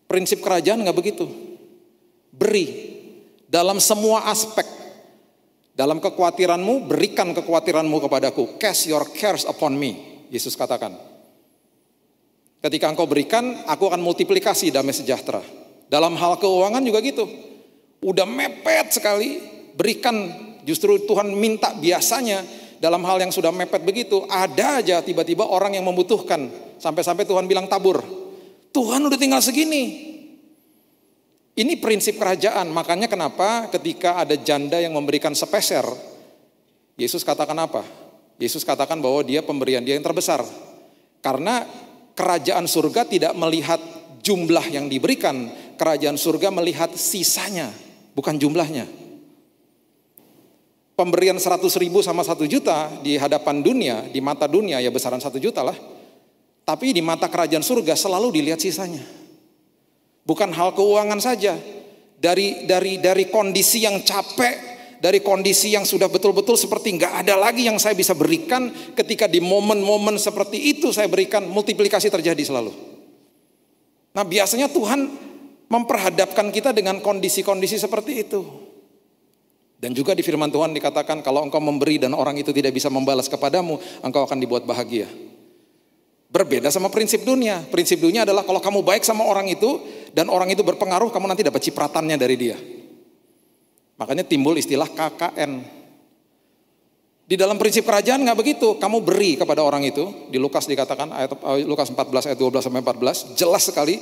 Prinsip kerajaan nggak begitu. Beri. Dalam semua aspek. Dalam kekhawatiranmu, berikan kekhawatiranmu kepadaku. Cast your cares upon me, Yesus katakan. Ketika engkau berikan, aku akan multiplikasi damai sejahtera. Dalam hal keuangan juga gitu. Udah mepet sekali, berikan. Justru Tuhan minta biasanya dalam hal yang sudah mepet begitu, ada aja tiba-tiba orang yang membutuhkan. Sampai-sampai Tuhan bilang tabur. Tuhan udah tinggal segini. Ini prinsip kerajaan, makanya kenapa ketika ada janda yang memberikan sepeser, Yesus katakan apa? Yesus katakan bahwa dia pemberian dia yang terbesar. Karena kerajaan surga tidak melihat jumlah yang diberikan, kerajaan surga melihat sisanya, bukan jumlahnya. Pemberian 100.000 sama 1 juta di hadapan dunia, di mata dunia ya besaran 1 juta lah. Tapi di mata kerajaan surga selalu dilihat sisanya. Bukan hal keuangan saja, dari kondisi yang capek, dari kondisi yang sudah betul-betul seperti nggak ada lagi yang saya bisa berikan, ketika di momen-momen seperti itu saya berikan, multiplikasi terjadi selalu. Nah biasanya Tuhan memperhadapkan kita dengan kondisi-kondisi seperti itu. Dan juga di firman Tuhan dikatakan kalau engkau memberi dan orang itu tidak bisa membalas kepadamu, engkau akan dibuat bahagia. Berbeda sama prinsip dunia. Prinsip dunia adalah kalau kamu baik sama orang itu dan orang itu berpengaruh, kamu nanti dapat cipratannya dari dia. Makanya timbul istilah KKN. Di dalam prinsip kerajaan nggak begitu. Kamu beri kepada orang itu. Di Lukas dikatakan Lukas 14 ayat 12 sampai 14 jelas sekali.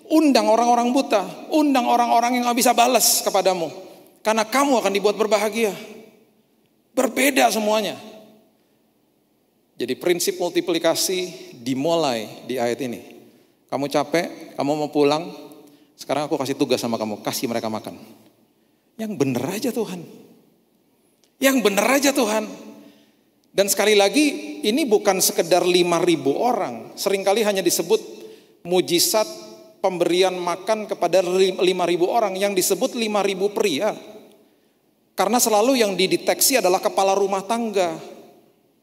Undang orang-orang buta, undang orang-orang yang nggak bisa balas kepadamu, karena kamu akan dibuat berbahagia. Berbeda semuanya. Jadi prinsip multiplikasi dimulai di ayat ini. Kamu capek, kamu mau pulang, sekarang aku kasih tugas sama kamu, kasih mereka makan. Yang bener aja Tuhan. Yang bener aja Tuhan. Dan sekali lagi, ini bukan sekedar 5.000 orang. Seringkali hanya disebut mujizat pemberian makan kepada 5.000 orang. Yang disebut 5.000 pria. Karena selalu yang dideteksi adalah kepala rumah tangga.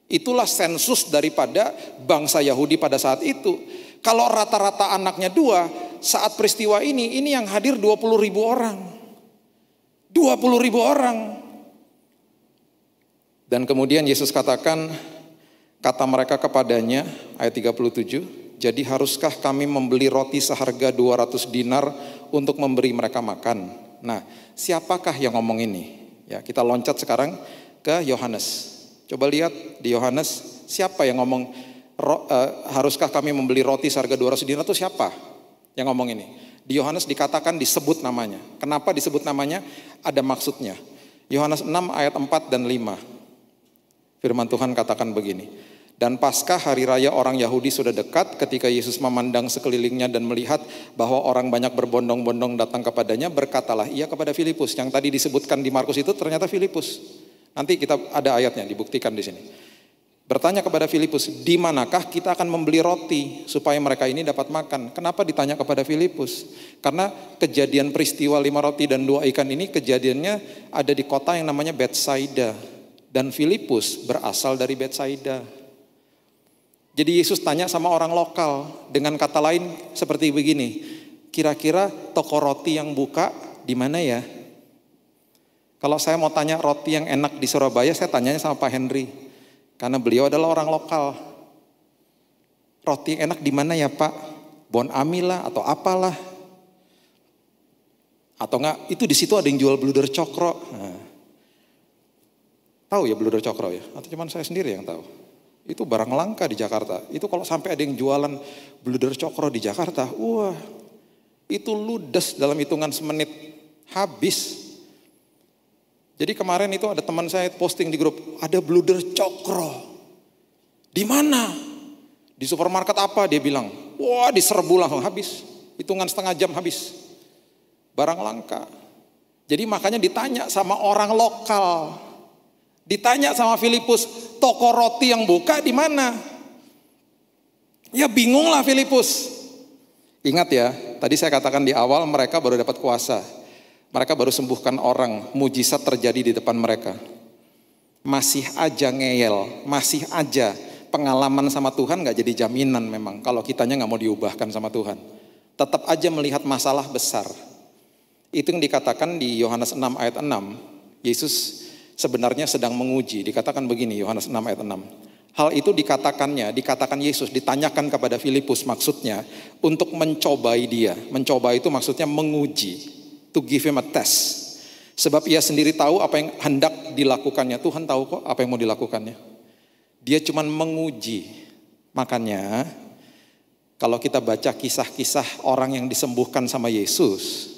Itulah sensus daripada bangsa Yahudi pada saat itu. Kalau rata-rata anaknya 2, saat peristiwa ini yang hadir 20.000 orang. 20.000 orang. Dan kemudian Yesus katakan, kata mereka kepadanya, ayat 37, jadi haruskah kami membeli roti seharga 200 dinar untuk memberi mereka makan? Nah, siapakah yang ngomong ini? Ya, kita loncat sekarang ke Yohanes. Coba lihat di Yohanes, siapa yang ngomong haruskah kami membeli roti seharga 200 dinar itu siapa yang ngomong ini? Di Yohanes dikatakan disebut namanya. Kenapa disebut namanya? Ada maksudnya. Yohanes 6 ayat 4 dan 5. Firman Tuhan katakan begini. Dan pasca hari raya orang Yahudi sudah dekat, ketika Yesus memandang sekelilingnya dan melihat bahwa orang banyak berbondong-bondong datang kepadanya, berkatalah ia kepada Filipus. Yang tadi disebutkan di Markus itu ternyata Filipus. Nanti kita ada ayatnya dibuktikan di sini. Bertanya kepada Filipus, di manakah kita akan membeli roti supaya mereka ini dapat makan? Kenapa ditanya kepada Filipus? Karena kejadian peristiwa 5 roti dan 2 ikan ini kejadiannya ada di kota yang namanya Betsaida. Dan Filipus berasal dari Betsaida. Jadi Yesus tanya sama orang lokal, dengan kata lain seperti begini, kira-kira toko roti yang buka di mana ya? Kalau saya mau tanya roti yang enak di Surabaya, saya tanyanya sama Pak Henry, karena beliau adalah orang lokal. Roti yang enak di mana ya Pak? Bon Ami lah atau apalah. Atau enggak, itu di situ ada yang jual bluder cokro. Nah, tahu ya bluder cokro ya? Atau cuma saya sendiri yang tahu? Itu barang langka di Jakarta. Itu kalau sampai ada yang jualan bluder cokro di Jakarta, wah, itu ludes dalam hitungan semenit, habis. Jadi kemarin itu ada teman saya posting di grup, ada bluder cokro. Di mana? Di supermarket apa? Dia bilang, wah diserbu langsung habis. Hitungan setengah jam habis. Barang langka. Jadi makanya ditanya sama orang lokal. Ditanya sama Filipus, toko roti yang buka di mana? Ya bingung lah Filipus. Ingat ya, tadi saya katakan di awal mereka baru dapat kuasa. Mereka baru sembuhkan orang, mujizat terjadi di depan mereka. Masih aja ngeyel, masih aja pengalaman sama Tuhan gak jadi jaminan memang. Kalau kitanya gak mau diubahkan sama Tuhan. Tetap aja melihat masalah besar. Itu yang dikatakan di Yohanes 6 ayat 6. Yesus sebenarnya sedang menguji. Dikatakan begini Yohanes 6 ayat 6. Hal itu dikatakan Yesus, ditanyakan kepada Filipus maksudnya untuk mencobai dia. Mencoba itu maksudnya menguji. To give him a test. Sebab ia sendiri tahu apa yang hendak dilakukannya. Tuhan tahu kok apa yang mau dilakukannya. Dia cuma menguji. Makanya kalau kita baca kisah-kisah orang yang disembuhkan sama Yesus,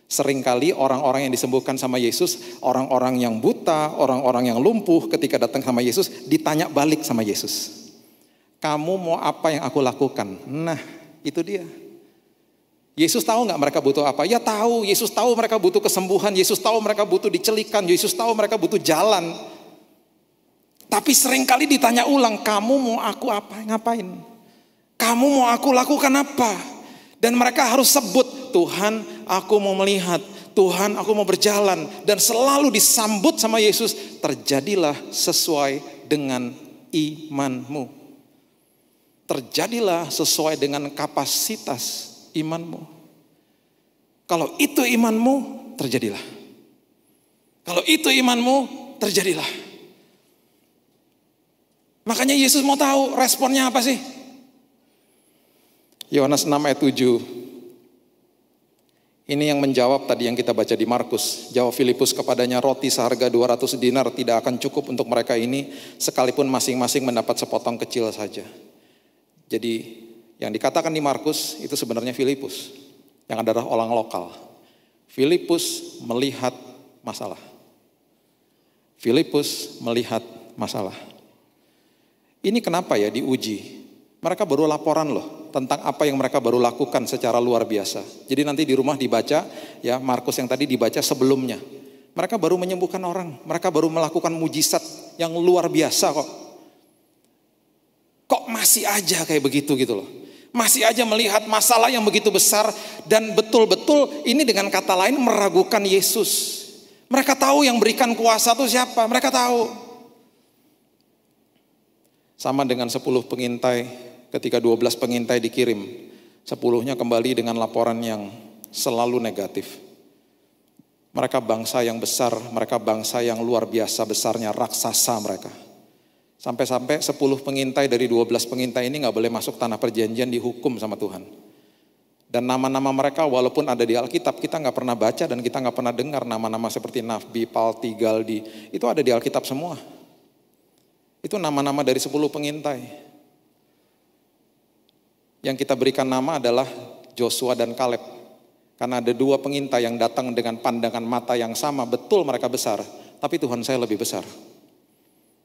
seringkali orang-orang yang disembuhkan sama Yesus, orang-orang yang buta, orang-orang yang lumpuh ketika datang sama Yesus, ditanya balik sama Yesus. Kamu mau apa yang aku lakukan? Nah, itu dia. Yesus tahu nggak mereka butuh apa? Ya tahu. Yesus tahu mereka butuh kesembuhan. Yesus tahu mereka butuh dicelikan. Yesus tahu mereka butuh jalan. Tapi seringkali ditanya ulang, kamu mau aku apa? Ngapain? Kamu mau aku lakukan apa? Dan mereka harus sebut, Tuhan aku mau melihat, Tuhan aku mau berjalan. Dan selalu disambut sama Yesus, terjadilah sesuai dengan imanmu. Terjadilah sesuai dengan kapasitas imanmu. Kalau itu imanmu, terjadilah. Kalau itu imanmu, terjadilah. Makanya Yesus mau tahu responnya apa sih? Yohanes 6 ayat 7. Ini yang menjawab tadi yang kita baca di Markus. Jawab Filipus kepadanya, roti seharga 200 dinar tidak akan cukup untuk mereka ini, sekalipun masing-masing mendapat sepotong kecil saja. Jadi yang dikatakan di Markus itu sebenarnya Filipus, yang adalah orang lokal. Filipus melihat masalah. Filipus melihat masalah. Ini kenapa ya diuji? Mereka baru laporan loh tentang apa yang mereka baru lakukan secara luar biasa. Jadi nanti di rumah dibaca ya, Markus yang tadi dibaca sebelumnya. Mereka baru menyembuhkan orang, mereka baru melakukan mujizat yang luar biasa kok. Kok masih aja kayak begitu gitu loh. Masih aja melihat masalah yang begitu besar dan betul-betul ini dengan kata lain meragukan Yesus. Mereka tahu yang berikan kuasa itu siapa, mereka tahu. Sama dengan 10 pengintai, ketika 12 pengintai dikirim, 10-nya kembali dengan laporan yang selalu negatif. Mereka bangsa yang besar, mereka bangsa yang luar biasa besarnya, raksasa mereka. Sampai-sampai 10 pengintai dari 12 pengintai ini gak boleh masuk tanah perjanjian, dihukum sama Tuhan. Dan nama-nama mereka walaupun ada di Alkitab, kita gak pernah baca dan kita gak pernah dengar nama-nama seperti Nafbi, Palti, Galdi. Itu ada di Alkitab semua. Itu nama-nama dari 10 pengintai. Yang kita berikan nama adalah Joshua dan Kaleb. Karena ada 2 pengintai yang datang dengan pandangan mata yang sama, betul mereka besar. Tapi Tuhan saya lebih besar.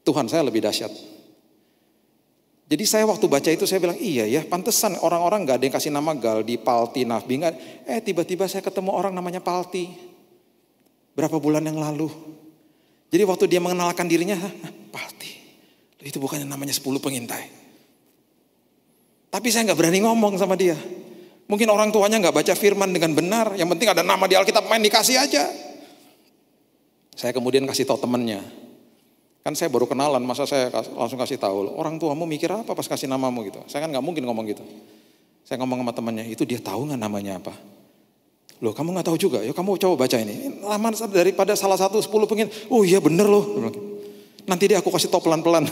Tuhan saya lebih dahsyat. Jadi saya waktu baca itu saya bilang, iya ya pantesan orang-orang gak ada yang kasih nama Galdi, Palti, Nafbi. Tiba-tiba saya ketemu orang namanya Palti. Berapa bulan yang lalu. Jadi waktu dia mengenalkan dirinya, Palti. Itu bukannya namanya 10 pengintai. Tapi saya gak berani ngomong sama dia. Mungkin orang tuanya gak baca firman dengan benar. Yang penting ada nama di Alkitab, main dikasih aja. Saya kemudian kasih tahu temannya. Kan saya baru kenalan, masa saya langsung kasih tahu, orang tuamu mikir apa pas kasih namamu gitu. Saya kan nggak mungkin ngomong gitu. Saya ngomong sama temannya, itu dia tahu nggak namanya apa? Loh kamu nggak tahu juga, ya kamu coba baca ini. Lama daripada salah satu 10 pengen, oh iya bener loh. Nanti dia aku kasih tau pelan-pelan.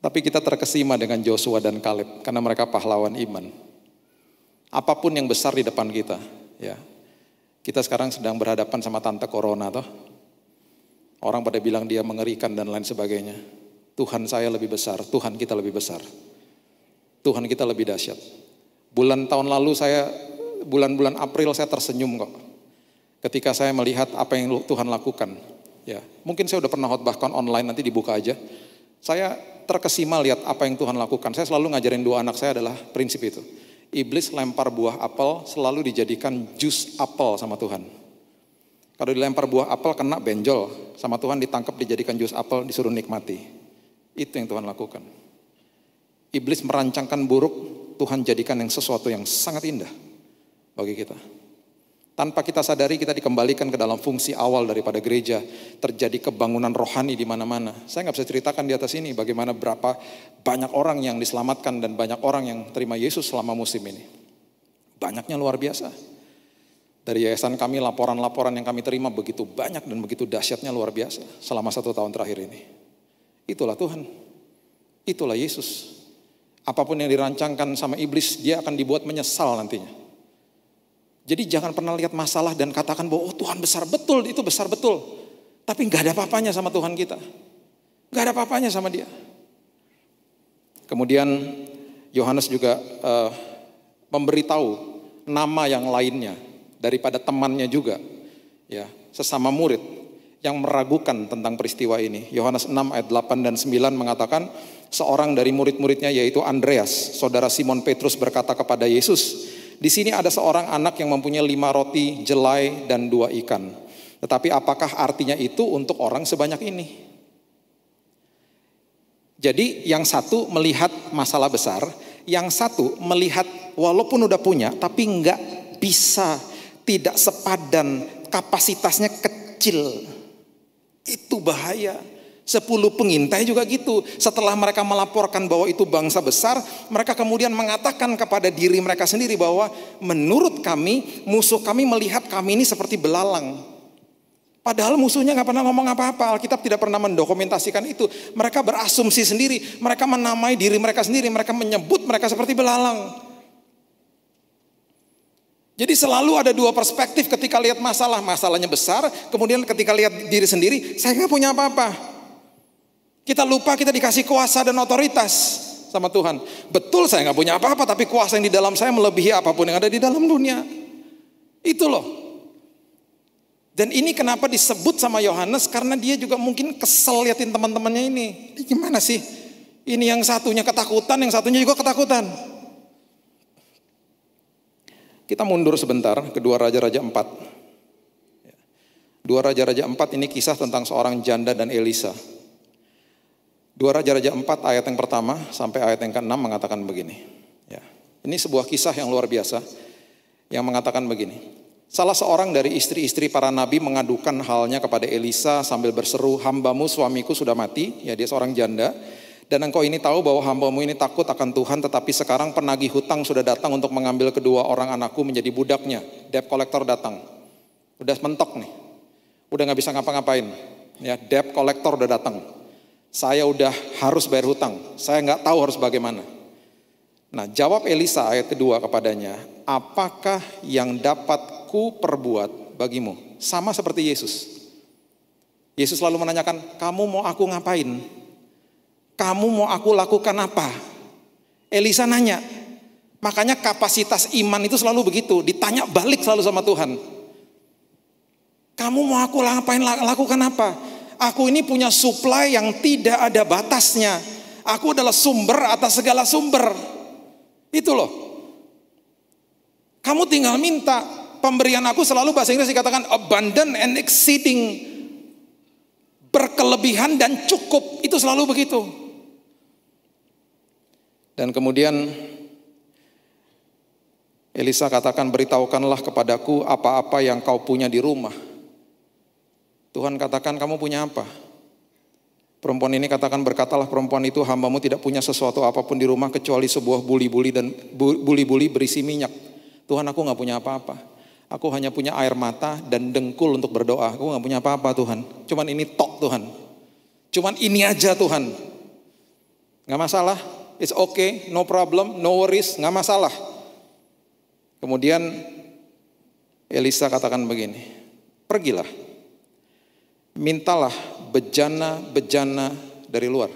Tapi kita terkesima dengan Joshua dan Kaleb, karena mereka pahlawan iman. Apapun yang besar di depan kita, ya. Kita sekarang sedang berhadapan sama tante corona toh. Orang pada bilang dia mengerikan dan lain sebagainya. Tuhan saya lebih besar, Tuhan kita lebih besar. Tuhan kita lebih dahsyat. Tahun lalu bulan-bulan April saya tersenyum kok. Ketika saya melihat apa yang Tuhan lakukan. Ya, mungkin saya udah pernah khotbahkan online, nanti dibuka aja. Saya terkesima lihat apa yang Tuhan lakukan. Saya selalu ngajarin 2 anak saya adalah prinsip itu. Iblis lempar buah apel selalu dijadikan jus apel sama Tuhan. Kalau dilempar buah apel kena benjol, sama Tuhan ditangkap dijadikan jus apel, disuruh nikmati. Itu yang Tuhan lakukan. Iblis merancangkan buruk, Tuhan jadikan yang sesuatu yang sangat indah bagi kita. Tanpa kita sadari kita dikembalikan ke dalam fungsi awal daripada gereja. Terjadi kebangunan rohani di mana-mana. Saya nggak bisa ceritakan di atas ini bagaimana berapa banyak orang yang diselamatkan dan banyak orang yang terima Yesus selama musim ini. Banyaknya luar biasa. Dari yayasan kami laporan-laporan yang kami terima begitu banyak dan begitu dahsyatnya luar biasa selama 1 tahun terakhir ini. Itulah Tuhan. Itulah Yesus. Apapun yang dirancangkan sama iblis, dia akan dibuat menyesal nantinya. Jadi jangan pernah lihat masalah dan katakan bahwa oh Tuhan besar betul, itu besar betul. Tapi gak ada apa-apanya sama Tuhan kita. Gak ada apa-apanya sama dia. Kemudian Yohanes juga memberitahu nama yang lainnya daripada temannya juga. Ya, sesama murid yang meragukan tentang peristiwa ini. Yohanes 6 ayat 8 dan 9 mengatakan, seorang dari murid-muridnya yaitu Andreas, saudara Simon Petrus berkata kepada Yesus, di sini ada seorang anak yang mempunyai 5 roti, jelai, dan 2 ikan. Tetapi apakah artinya itu untuk orang sebanyak ini? Jadi yang satu melihat masalah besar, yang satu melihat walaupun udah punya, tapi nggak bisa, tidak sepadan, kapasitasnya kecil. Itu bahaya. 10 pengintai juga gitu. Setelah mereka melaporkan bahwa itu bangsa besar, mereka kemudian mengatakan kepada diri mereka sendiri bahwa menurut kami, musuh kami melihat kami ini seperti belalang. Padahal musuhnya gak pernah ngomong apa-apa. Alkitab tidak pernah mendokumentasikan itu. Mereka berasumsi sendiri. Mereka menamai diri mereka sendiri. Mereka menyebut mereka seperti belalang. Jadi selalu ada 2 perspektif ketika lihat masalah. Masalahnya besar. Kemudian ketika lihat diri sendiri, saya gak punya apa-apa. Kita lupa kita dikasih kuasa dan otoritas sama Tuhan. Betul saya gak punya apa-apa, tapi kuasa yang di dalam saya melebihi apapun yang ada di dalam dunia. Itu loh. Dan ini kenapa disebut sama Yohanes, karena dia juga mungkin kesel liatin teman-temannya ini. Ini gimana sih? Ini yang satunya ketakutan, yang satunya juga ketakutan. Kita mundur sebentar ke 2 Raja-Raja 4. 2 Raja-Raja 4 ini kisah tentang seorang janda dan Elisa. 2 Raja-Raja 4 ayat yang pertama sampai ayat yang ke-6 mengatakan begini. Ya. Ini sebuah kisah yang luar biasa yang mengatakan begini. Salah seorang dari istri-istri para nabi mengadukan halnya kepada Elisa sambil berseru, hambamu suamiku sudah mati, ya dia seorang janda. Dan engkau ini tahu bahwa hambamu ini takut akan Tuhan, tetapi sekarang penagih hutang sudah datang untuk mengambil kedua orang anakku menjadi budaknya. Debt collector datang. Udah mentok nih. Udah gak bisa ngapa-ngapain. Ya, debt collector udah datang. Saya udah harus bayar hutang. Saya gak tahu harus bagaimana. Nah, jawab Elisa ayat kedua kepadanya, apakah yang dapat ku perbuat bagimu? Sama seperti Yesus. Yesus lalu menanyakan, kamu mau aku ngapain? Kamu mau aku lakukan apa? Elisa nanya. Makanya kapasitas iman itu selalu begitu. Ditanya balik selalu sama Tuhan. Kamu mau aku lakukan apa? Aku ini punya supply yang tidak ada batasnya. Aku adalah sumber atas segala sumber. Itu loh. Kamu tinggal minta. Pemberian aku selalu bahasa Inggris dikatakan abundant and exceeding. Berkelebihan dan cukup. Itu selalu begitu. Dan kemudian Elisa katakan, beritahukanlah kepadaku apa-apa yang kau punya di rumah. Tuhan katakan, kamu punya apa? Perempuan ini katakan, berkatalah perempuan itu, hambamu tidak punya sesuatu apapun di rumah kecuali sebuah buli-buli dan buli-buli berisi minyak. Tuhan, aku gak punya apa-apa. Aku hanya punya air mata dan dengkul untuk berdoa. Aku gak punya apa-apa Tuhan. Cuman ini tok Tuhan. Cuman ini aja Tuhan. Gak masalah. It's okay, no problem, no worries, gak masalah. Kemudian Elisa katakan begini, pergilah, mintalah bejana-bejana dari luar.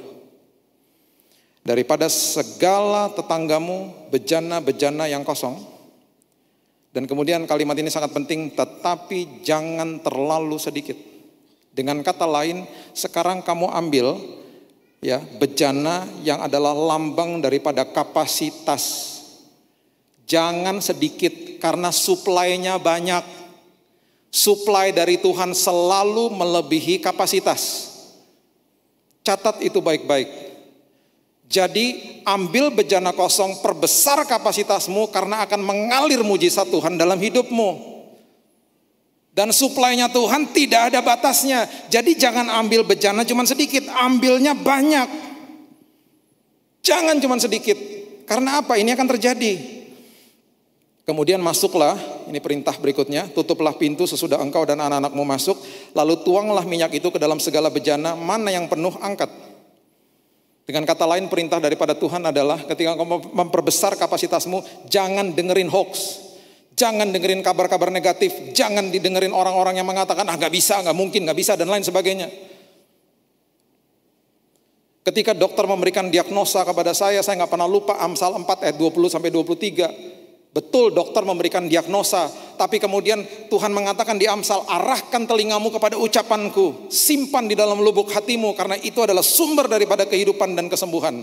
Daripada segala tetanggamu bejana-bejana yang kosong. Dan kemudian kalimat ini sangat penting, tetapi jangan terlalu sedikit. Dengan kata lain, sekarang kamu ambil ya bejana yang adalah lambang daripada kapasitas. Jangan sedikit karena suplainya banyak. Suplai dari Tuhan selalu melebihi kapasitas. Catat itu baik-baik. Jadi ambil bejana kosong, perbesar kapasitasmu karena akan mengalir mujizat Tuhan dalam hidupmu. Dan suplainya Tuhan tidak ada batasnya. Jadi jangan ambil bejana cuma sedikit, ambilnya banyak. Jangan cuma sedikit. Karena apa? Ini akan terjadi. Kemudian masuklah, ini perintah berikutnya, tutuplah pintu sesudah engkau dan anak-anakmu masuk, lalu tuanglah minyak itu ke dalam segala bejana, mana yang penuh angkat. Dengan kata lain, perintah daripada Tuhan adalah ketika engkau memperbesar kapasitasmu, jangan dengerin hoax, jangan dengerin kabar-kabar negatif, jangan didengerin orang-orang yang mengatakan, gak bisa, gak mungkin, gak bisa, dan lain sebagainya. Ketika dokter memberikan diagnosa kepada saya gak pernah lupa Amsal 4 ayat 20-23. Betul dokter memberikan diagnosa, tapi kemudian Tuhan mengatakan di Amsal, arahkan telingamu kepada ucapanku, simpan di dalam lubuk hatimu, karena itu adalah sumber daripada kehidupan dan kesembuhan.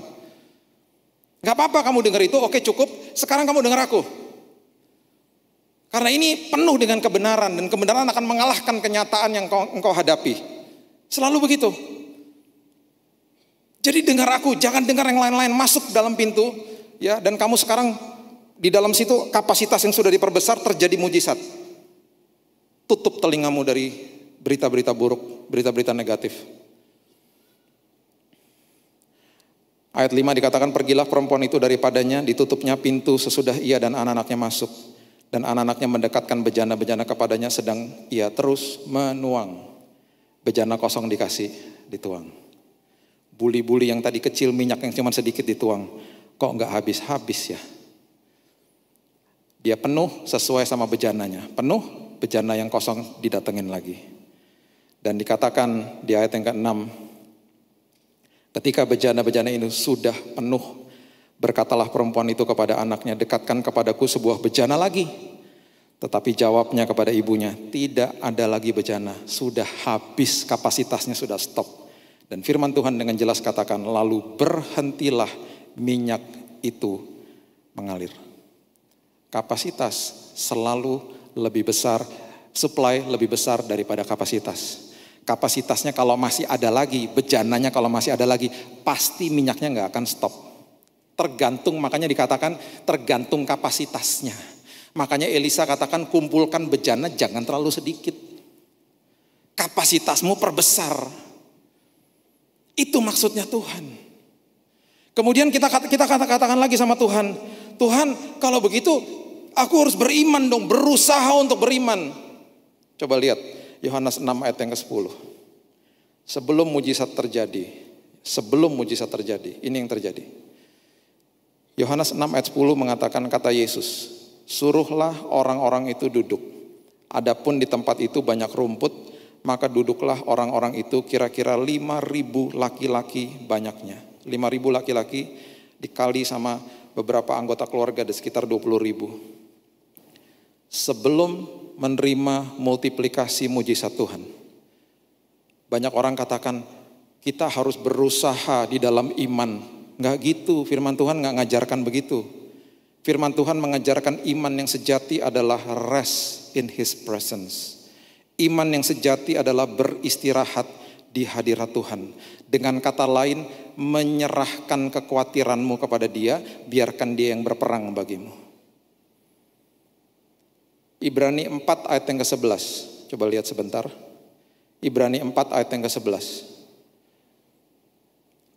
Gak apa-apa kamu dengar itu, oke cukup, sekarang kamu dengar aku. Karena ini penuh dengan kebenaran, dan kebenaran akan mengalahkan kenyataan yang engkau hadapi. Selalu begitu. Jadi dengar aku, jangan dengar yang lain-lain, masuk dalam pintu, ya. Dan kamu sekarang di dalam situ kapasitas yang sudah diperbesar, terjadi mujizat. Tutup telingamu dari berita-berita buruk, berita-berita negatif. Ayat 5 dikatakan, pergilah perempuan itu daripadanya, ditutupnya pintu sesudah ia dan anak-anaknya masuk. Dan anak-anaknya mendekatkan bejana-bejana kepadanya, sedang ia terus menuang. Bejana kosong dikasih, dituang. Buli-buli yang tadi kecil, minyak yang cuma sedikit dituang. Kok enggak habis-habis ya? Dia penuh sesuai sama bejananya. Penuh, bejana yang kosong didatengin lagi. Dan dikatakan di ayat yang ke-6, ketika bejana-bejana ini sudah penuh, berkatalah perempuan itu kepada anaknya, dekatkan kepadaku sebuah bejana lagi. Tetapi jawabnya kepada ibunya, tidak ada lagi bejana, sudah habis, kapasitasnya sudah stop. Dan firman Tuhan dengan jelas katakan, lalu berhentilah minyak itu mengalir. Kapasitas selalu lebih besar, supply lebih besar daripada kapasitas. Kapasitasnya kalau masih ada lagi, bejananya kalau masih ada lagi, pasti minyaknya nggak akan stop. Tergantung, makanya dikatakan tergantung kapasitasnya. Makanya Elisa katakan kumpulkan bejana jangan terlalu sedikit. Kapasitasmu perbesar. Itu maksudnya Tuhan. Kemudian kita katakan lagi sama Tuhan, Tuhan kalau begitu aku harus beriman dong, berusaha untuk beriman. Coba lihat Yohanes 6 ayat yang ke-10. Sebelum mujizat terjadi, ini yang terjadi. Yohanes 6 ayat 10 mengatakan, kata Yesus, suruhlah orang-orang itu duduk. Adapun di tempat itu banyak rumput, maka duduklah orang-orang itu, kira-kira 5.000 laki-laki banyaknya. 5.000 laki-laki dikali sama beberapa anggota keluarga di sekitar 20.000. Sebelum menerima multiplikasi mujizat Tuhan, banyak orang katakan kita harus berusaha di dalam iman. Nggak gitu, firman Tuhan nggak ngajarkan begitu. Firman Tuhan mengajarkan iman yang sejati adalah rest in His presence. Iman yang sejati adalah beristirahat di hadirat Tuhan. Dengan kata lain, menyerahkan kekhawatiranmu kepada Dia, biarkan Dia yang berperang bagimu. Ibrani 4 ayat yang ke-11. Coba lihat sebentar. Ibrani 4 ayat yang ke-11.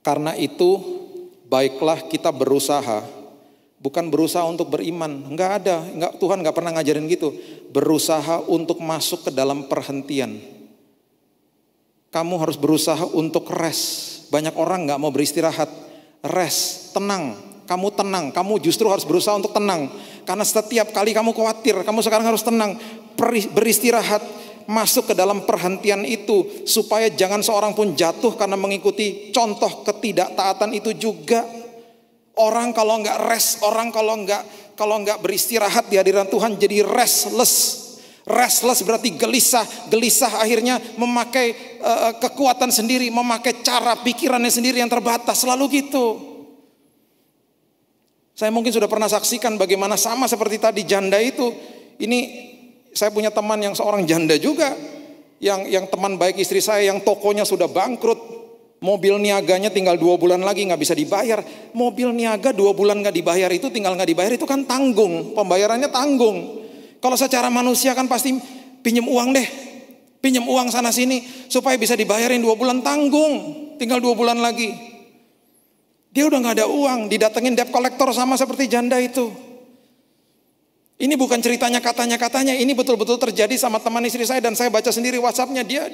Karena itu baiklah kita berusaha, bukan berusaha untuk beriman. Tuhan enggak pernah ngajarin gitu. Berusaha untuk masuk ke dalam perhentian. Kamu harus berusaha untuk rest. Banyak orang enggak mau beristirahat. Rest, tenang. Kamu tenang, kamu justru harus berusaha untuk tenang. Karena setiap kali kamu khawatir, kamu sekarang harus tenang. Beristirahat, masuk ke dalam perhentian itu. Supaya jangan seorang pun jatuh karena mengikuti contoh ketidaktaatan itu juga. Orang kalau enggak rest, orang kalau enggak beristirahat di hadirat Tuhan jadi restless. Restless berarti gelisah akhirnya memakai kekuatan sendiri, memakai cara pikirannya sendiri yang terbatas, selalu gitu. Saya mungkin sudah pernah saksikan bagaimana sama seperti tadi janda itu. Ini saya punya teman yang seorang janda juga, yang teman baik istri saya yang tokonya sudah bangkrut. Mobil niaganya tinggal 2 bulan lagi nggak bisa dibayar. Mobil niaga 2 bulan nggak dibayar itu, tinggal nggak dibayar itu kan tanggung, pembayarannya tanggung. Kalau secara manusia kan pasti pinjem uang deh, pinjem uang sana sini supaya bisa dibayarin 2 bulan, tanggung, tinggal 2 bulan lagi. Dia udah nggak ada uang, didatengin debt collector sama seperti janda itu. Ini bukan ceritanya katanya, ini betul-betul terjadi sama teman istri saya dan saya baca sendiri WhatsApp-nya. Dia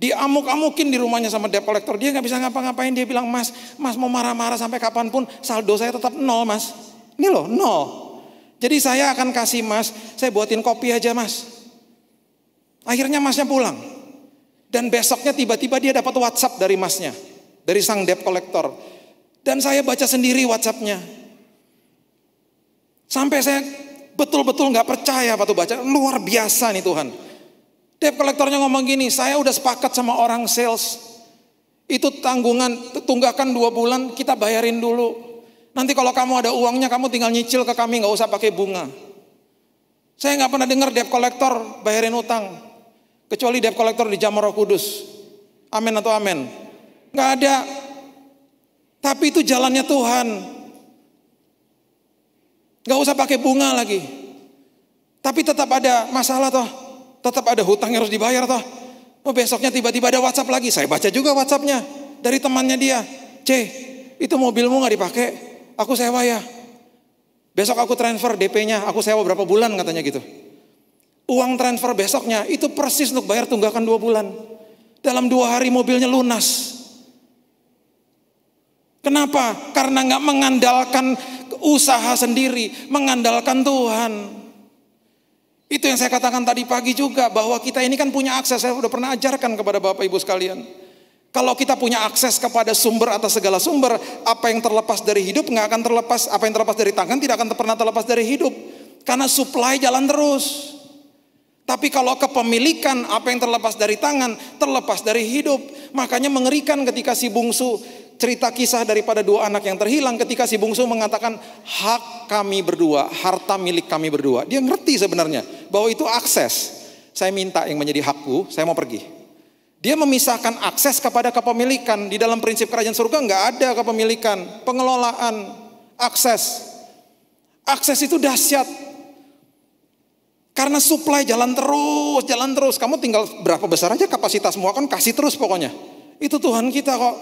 diamuk-amukin di rumahnya sama debt collector. Dia nggak bisa ngapa-ngapain. Dia bilang, mas mau marah-marah sampai kapanpun saldo saya tetap 0 mas. Ini loh 0. Jadi saya akan kasih mas, saya buatin kopi aja mas. Akhirnya masnya pulang. Dan besoknya tiba-tiba dia dapat WhatsApp dari masnya, dari sang debt collector. Dan saya baca sendiri WhatsApp-nya. Sampai saya betul-betul nggak percaya waktu baca. Luar biasa nih Tuhan. Debt collectornya ngomong gini, saya udah sepakat sama orang sales. Itu tunggakan 2 bulan, kita bayarin dulu. Nanti kalau kamu ada uangnya, kamu tinggal nyicil ke kami, nggak usah pakai bunga. Saya nggak pernah dengar debt collector bayarin utang, kecuali debt collector di Jamaah Roh Kudus. Amin atau amin? Nggak ada. Tapi itu jalannya Tuhan. Nggak usah pakai bunga lagi. Tapi tetap ada masalah toh. Tetap ada hutang yang harus dibayar toh. Oh, besoknya tiba-tiba ada WhatsApp lagi. Saya baca juga WhatsApp-nya dari temannya dia. Itu mobilmu nggak dipakai, aku sewa ya. Besok aku transfer DP-nya, aku sewa berapa bulan katanya gitu. Uang transfer besoknya itu persis untuk bayar tunggakan 2 bulan. Dalam 2 hari mobilnya lunas. Kenapa? Karena nggak mengandalkan usaha sendiri, mengandalkan Tuhan. Itu yang saya katakan tadi pagi juga, bahwa kita ini kan punya akses. Saya sudah pernah ajarkan kepada Bapak Ibu sekalian. Kalau kita punya akses kepada sumber atas segala sumber, apa yang terlepas dari hidup nggak akan terlepas, apa yang terlepas dari tangan tidak akan pernah terlepas dari hidup. Karena supply jalan terus. Tapi kalau kepemilikan, apa yang terlepas dari tangan, terlepas dari hidup. Makanya mengerikan ketika si bungsu, cerita kisah daripada 2 anak yang terhilang, ketika si bungsu mengatakan, hak kami berdua, harta milik kami berdua. Dia ngerti sebenarnya bahwa itu akses. Saya minta yang menjadi hakku, saya mau pergi. Dia memisahkan akses kepada kepemilikan. Di dalam prinsip kerajaan surga nggak ada kepemilikan, pengelolaan, akses. Akses itu dahsyat. Karena supply jalan terus. Kamu tinggal berapa besar aja kapasitasmu, akan kasih terus pokoknya. Itu Tuhan kita kok.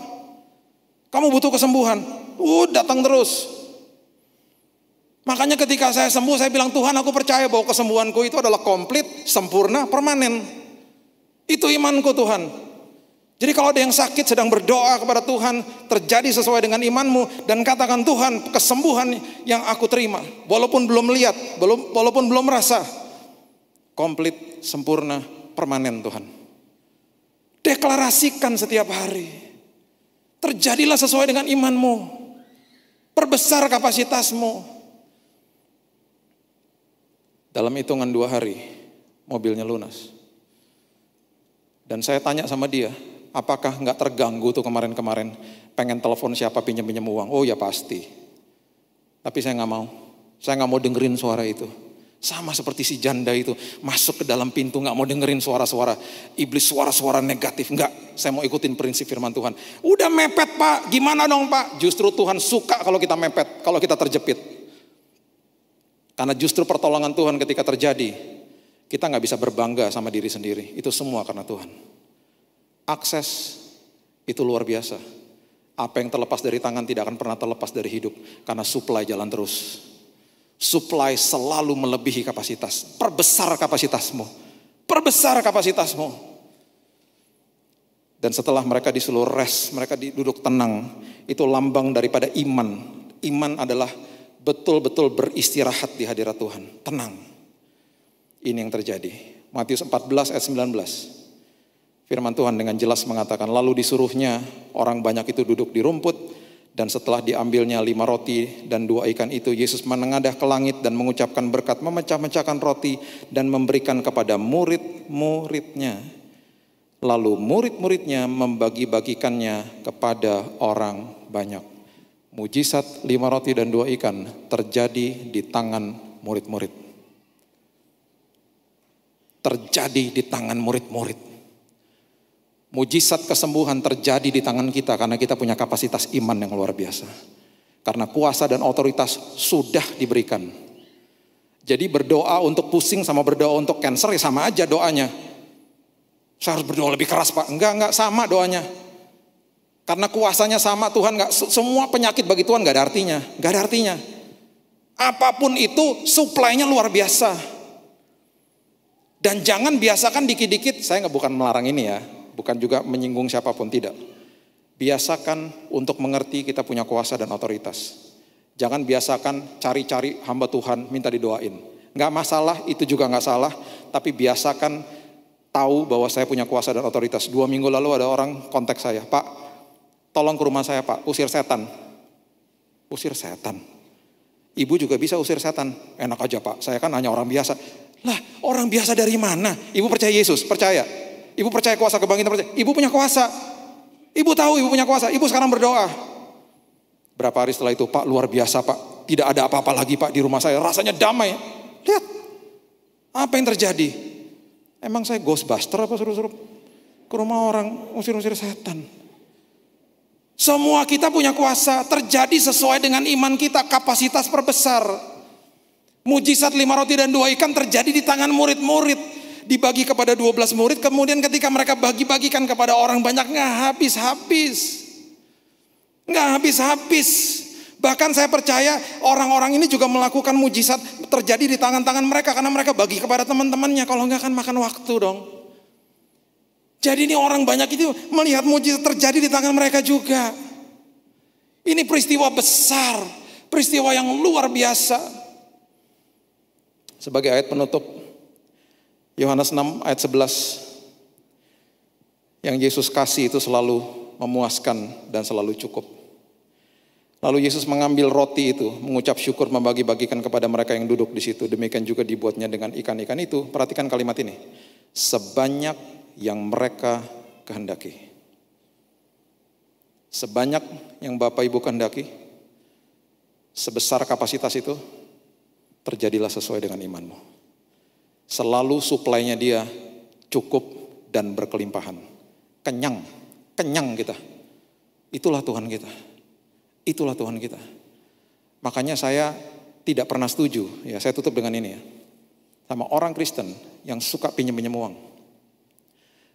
Kamu butuh kesembuhan, datang terus. Makanya ketika saya sembuh, saya bilang, Tuhan, aku percaya bahwa kesembuhanku itu adalah komplit, sempurna, permanen. Itu imanku Tuhan. Jadi kalau ada yang sakit sedang berdoa kepada Tuhan, terjadi sesuai dengan imanmu, dan katakan, Tuhan, kesembuhan yang aku terima, walaupun belum lihat, walaupun belum merasa, komplit, sempurna, permanen Tuhan. Deklarasikan setiap hari. Terjadilah sesuai dengan imanmu. Perbesar kapasitasmu. Dalam hitungan 2 hari, mobilnya lunas. Dan saya tanya sama dia, apakah nggak terganggu tuh kemarin-kemarin pengen telepon siapa pinjam-pinjam uang? Oh ya pasti. Tapi saya nggak mau. Saya nggak mau dengerin suara itu. Sama seperti si janda itu, masuk ke dalam pintu nggak mau dengerin suara-suara iblis, suara-suara negatif. Nggak, saya mau ikutin prinsip firman Tuhan. Udah mepet Pak, gimana dong Pak? Justru Tuhan suka kalau kita mepet, kalau kita terjepit. Karena justru pertolongan Tuhan ketika terjadi, kita nggak bisa berbangga sama diri sendiri. Itu semua karena Tuhan. akses itu luar biasa. Apa yang terlepas dari tangan tidak akan pernah terlepas dari hidup. Karena supply jalan terus. Supply selalu melebihi kapasitas. Perbesar kapasitasmu. Perbesar kapasitasmu. Dan setelah mereka disuruh rest, mereka duduk tenang. Itu lambang daripada iman. Iman adalah betul-betul beristirahat di hadirat Tuhan. Tenang. Ini yang terjadi. Matius 14 ayat 19. Firman Tuhan dengan jelas mengatakan, lalu disuruhnya orang banyak itu duduk di rumput, dan setelah diambilnya 5 roti dan 2 ikan itu, Yesus menengadah ke langit dan mengucapkan berkat, memecah-mecahkan roti dan memberikan kepada murid-muridnya. Lalu murid-muridnya membagi-bagikannya kepada orang banyak. Mujizat 5 roti dan 2 ikan terjadi di tangan murid-murid. Terjadi di tangan murid-murid. Mujizat kesembuhan terjadi di tangan kita karena kita punya kapasitas iman yang luar biasa. Karena kuasa dan otoritas sudah diberikan. Jadi berdoa untuk pusing sama berdoa untuk cancer ya sama aja doanya. Saya harus berdoa lebih keras Pak. Enggak sama doanya. Karena kuasanya sama Tuhan, enggak semua penyakit bagi Tuhan enggak ada artinya. Enggak ada artinya. Apapun itu supply-nya luar biasa. Dan jangan biasakan dikit-dikit, saya bukan melarang ini ya. Bukan juga menyinggung siapapun, tidak. Biasakan untuk mengerti kita punya kuasa dan otoritas. Jangan biasakan cari-cari hamba Tuhan minta didoain. Nggak masalah, itu juga nggak salah. Tapi biasakan tahu bahwa saya punya kuasa dan otoritas. 2 minggu lalu ada orang kontak saya, Pak, tolong ke rumah saya Pak, usir setan. Usir setan. Ibu juga bisa usir setan. Enak aja Pak, saya kan hanya orang biasa. Lah, orang biasa dari mana? Ibu percaya Yesus? Percaya. Ibu percaya kuasa kebangkitan, percaya. Ibu punya kuasa. Ibu tahu ibu punya kuasa. Ibu sekarang berdoa. Berapa hari setelah itu, Pak, luar biasa Pak. Tidak ada apa-apa lagi Pak di rumah saya. Rasanya damai. Lihat. Apa yang terjadi? Emang saya ghostbuster apa suruh-suruh ke rumah orang usir-usir setan? Semua kita punya kuasa. Terjadi sesuai dengan iman kita. Kapasitas perbesar. Mujizat 5 roti dan 2 ikan terjadi di tangan murid-murid. Dibagi kepada 12 murid, kemudian ketika mereka bagi-bagikan kepada orang banyak, nggak habis-habis. Nggak habis-habis. Bahkan saya percaya orang-orang ini juga melakukan mujizat terjadi di tangan-tangan mereka, karena mereka bagi kepada teman-temannya. Kalau nggak kan makan waktu dong. Jadi ini orang banyak itu melihat mujizat terjadi di tangan mereka juga. Ini peristiwa besar, peristiwa yang luar biasa. Sebagai ayat penutup, Yohanes 6 ayat 11, yang Yesus kasih itu selalu memuaskan dan selalu cukup. Lalu Yesus mengambil roti itu, mengucap syukur, membagi-bagikan kepada mereka yang duduk di situ. Demikian juga dibuatnya dengan ikan-ikan itu. Perhatikan kalimat ini. Sebanyak yang mereka kehendaki. Sebanyak yang Bapak Ibu kehendaki, sebesar kapasitas itu, terjadilah sesuai dengan imanmu. Selalu suplainya dia cukup dan berkelimpahan. Kenyang kita. Itulah Tuhan kita. Itulah Tuhan kita. Makanya saya tidak pernah setuju, ya saya tutup dengan ini ya, sama orang Kristen yang suka pinjam-pinjam uang.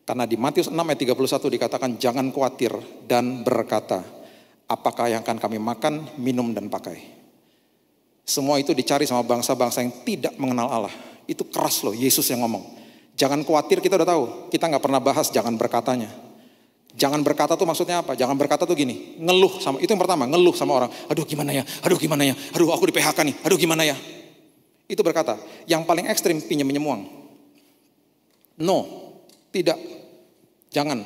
Karena di Matius 6 ayat 31 dikatakan jangan khawatir dan berkata, apakah yang akan kami makan, minum dan pakai. Semua itu dicari sama bangsa-bangsa yang tidak mengenal Allah. Itu keras loh, Yesus yang ngomong. Jangan khawatir, kita udah tahu. Kita gak pernah bahas jangan berkatanya. Jangan berkata tuh maksudnya apa? Jangan berkata tuh gini, ngeluh sama, itu yang pertama, ngeluh sama orang. Aduh gimana ya, aduh aku di PHK nih, aduh gimana ya. Itu berkata. Yang paling ekstrim pinjam-pinjam uang. No, tidak, jangan.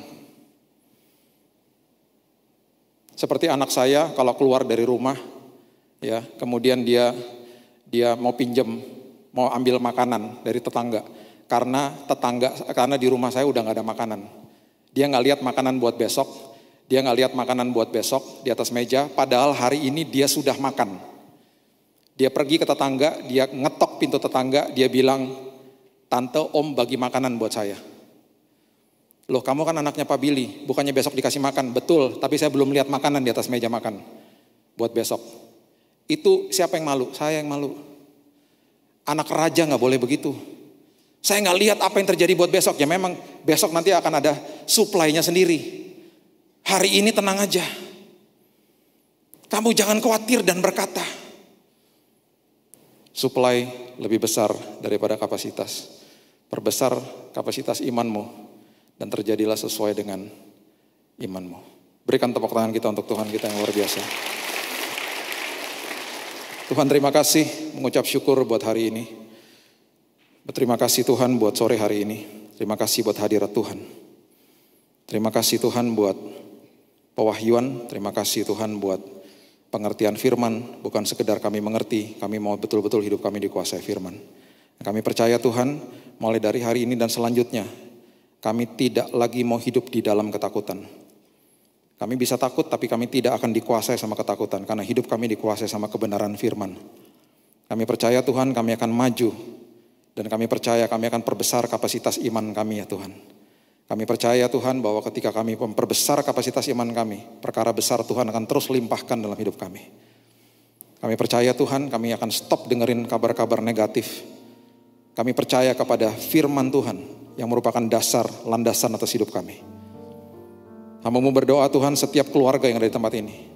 Seperti anak saya kalau keluar dari rumah, ya kemudian dia mau pinjam, mau ambil makanan dari tetangga, karena di rumah saya udah nggak ada makanan. Dia nggak lihat makanan buat besok, di atas meja. Padahal hari ini dia sudah makan. Dia pergi ke tetangga, dia ngetok pintu tetangga, dia bilang, tante om bagi makanan buat saya. Loh kamu kan anaknya Pak Billy, bukannya besok dikasih makan? Betul, tapi saya belum lihat makanan di atas meja makan buat besok. Itu siapa yang malu? Saya yang malu. Anak raja gak boleh begitu. Saya nggak lihat apa yang terjadi buat besok. Ya memang besok nanti akan ada supply-nya sendiri. Hari ini tenang aja. Kamu jangan khawatir dan berkata, supply lebih besar daripada kapasitas. Perbesar kapasitas imanmu dan terjadilah sesuai dengan imanmu. Berikan tepuk tangan kita untuk Tuhan kita yang luar biasa. Tuhan, terima kasih, mengucap syukur buat hari ini. Terima kasih Tuhan buat sore hari ini. Terima kasih buat hadirat Tuhan. Terima kasih Tuhan buat pewahyuan. Terima kasih Tuhan buat pengertian firman. Bukan sekedar kami mengerti, kami mau betul-betul hidup kami dikuasai firman. Kami percaya Tuhan, mulai dari hari ini dan selanjutnya, kami tidak lagi mau hidup di dalam ketakutan. Kami bisa takut, tapi kami tidak akan dikuasai sama ketakutan, karena hidup kami dikuasai sama kebenaran firman. Kami percaya Tuhan, kami akan maju, dan kami percaya kami akan perbesar kapasitas iman kami ya Tuhan. Kami percaya Tuhan bahwa ketika kami memperbesar kapasitas iman kami, perkara besar Tuhan akan terus limpahkan dalam hidup kami. Kami percaya Tuhan, kami akan stop dengerin kabar-kabar negatif. Kami percaya kepada firman Tuhan yang merupakan dasar, landasan atas hidup kami. Hamba-Mu berdoa Tuhan, setiap keluarga yang ada di tempat ini,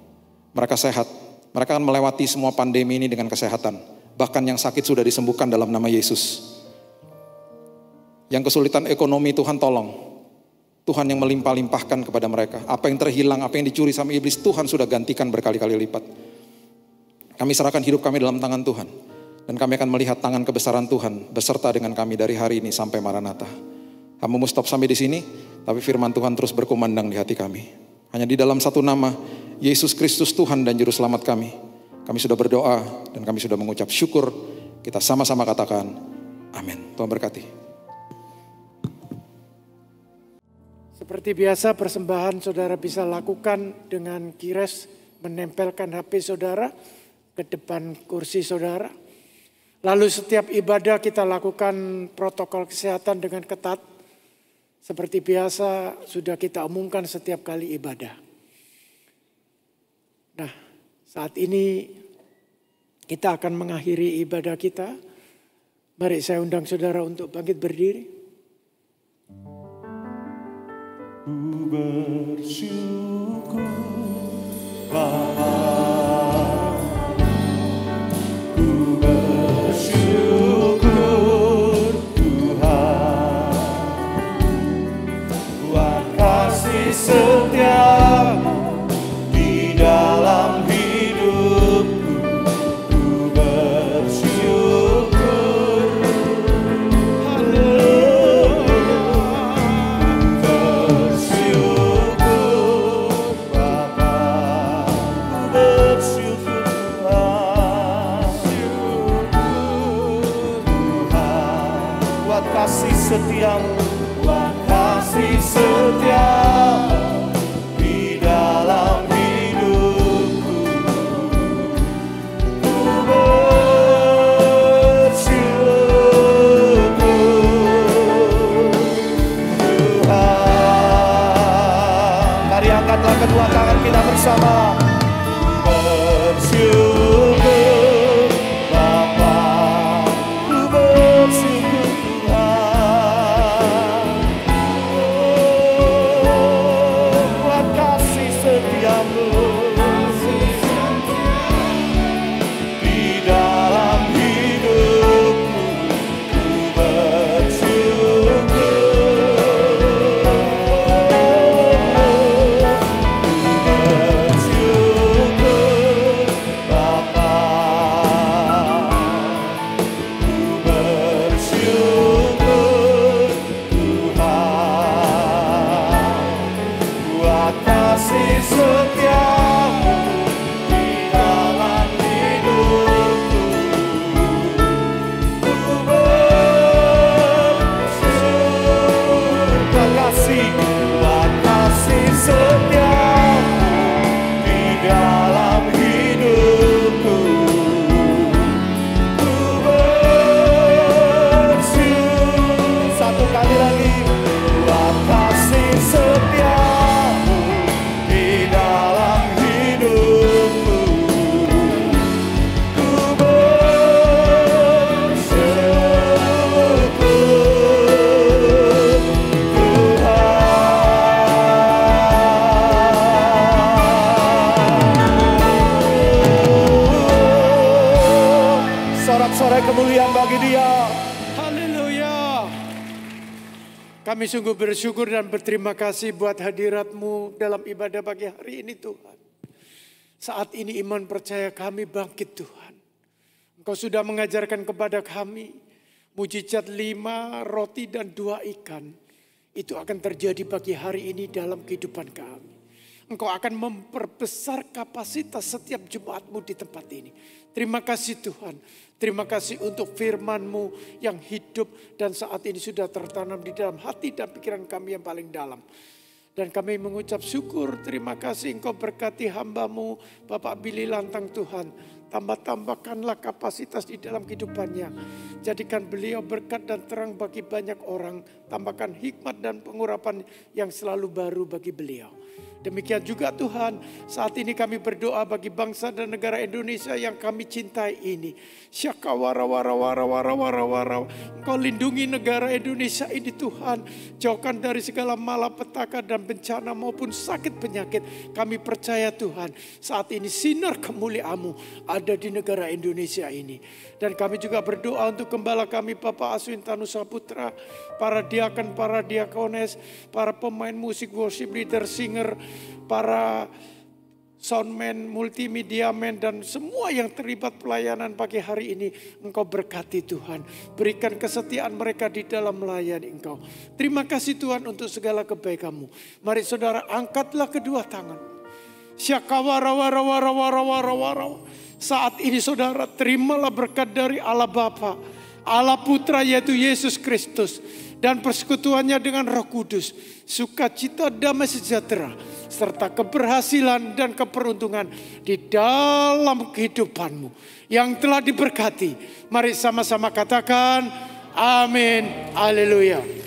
mereka sehat. Mereka akan melewati semua pandemi ini dengan kesehatan. Bahkan yang sakit sudah disembuhkan dalam nama Yesus. Yang kesulitan ekonomi Tuhan tolong. Tuhan yang melimpah-limpahkan kepada mereka. Apa yang terhilang, apa yang dicuri sama iblis, Tuhan sudah gantikan berkali-kali lipat. Kami serahkan hidup kami dalam tangan Tuhan. Dan kami akan melihat tangan kebesaran Tuhan beserta dengan kami dari hari ini sampai Maranatha. Hamba-Mu stop sampai di sini, tapi firman Tuhan terus berkumandang di hati kami. Hanya di dalam satu nama, Yesus Kristus Tuhan dan Juru Selamat kami. Kami sudah berdoa dan kami sudah mengucap syukur. Kita sama-sama katakan, amin. Tuhan berkati. Seperti biasa persembahan saudara bisa lakukan dengan kires menempelkan HP saudara ke depan kursi saudara. Lalu setiap ibadah kita lakukan protokol kesehatan dengan ketat. Seperti biasa sudah kita umumkan setiap kali ibadah. Nah, saat ini kita akan mengakhiri ibadah kita. Mari saya undang saudara untuk bangkit berdiri. Ku bersyukur Bapa, ku bersyukur Tuhan, buat kasih setiamu di dalam hidupku. Ku bersyukur, kasih setiamu, buat kasih setiamu di dalam hidupku. Ku bersyukur Tuhan. Mari angkatlah kedua tangan kita bersama. Bersyukur Bapa, ku bersyukur Tuhan. kemuliaan bagi Dia. Haleluya. Kami sungguh bersyukur dan berterima kasih buat hadirat-Mu dalam ibadah pagi hari ini Tuhan. Saat ini iman percaya kami bangkit Tuhan. Engkau sudah mengajarkan kepada kami mujizat 5 roti dan 2 ikan. Itu akan terjadi pagi hari ini dalam kehidupan kami. Engkau akan memperbesar kapasitas setiap jemaat-Mu di tempat ini. Terima kasih Tuhan. Terima kasih untuk firman-Mu yang hidup dan saat ini sudah tertanam di dalam hati dan pikiran kami yang paling dalam. Dan kami mengucap syukur, terima kasih Engkau berkati hamba-Mu Bapak Billy Lantang Tuhan. Tambah-tambahkanlah kapasitas di dalam kehidupannya. Jadikan beliau berkat dan terang bagi banyak orang. Tambahkan hikmat dan pengurapan yang selalu baru bagi beliau. Demikian juga Tuhan, saat ini kami berdoa bagi bangsa dan negara Indonesia yang kami cintai ini. Syakawara wara wara wara wara wara. Engkau lindungi negara Indonesia ini Tuhan. Jauhkan dari segala malapetaka dan bencana maupun sakit penyakit. Kami percaya Tuhan, saat ini sinar kemuliaan-Mu ada di negara Indonesia ini. Dan kami juga berdoa untuk gembala kami Bapak Aswin Tanu Saputra, para diaken, para diakones, para pemain musik, worship leader, singer, para soundman, multimedia man, dan semua yang terlibat pelayanan pagi hari ini. Engkau berkati Tuhan. Berikan kesetiaan mereka di dalam melayani Engkau. Terima kasih Tuhan untuk segala kebaikan-Mu. Mari saudara angkatlah kedua tangan. Syakawara wara wara wara wara wara. Saat ini saudara terimalah berkat dari Allah Bapa, Allah Putra yaitu Yesus Kristus, dan persekutuannya dengan Roh Kudus, sukacita, damai sejahtera, serta keberhasilan dan keberuntungan di dalam kehidupanmu yang telah diberkati. Mari sama-sama katakan amin, haleluya.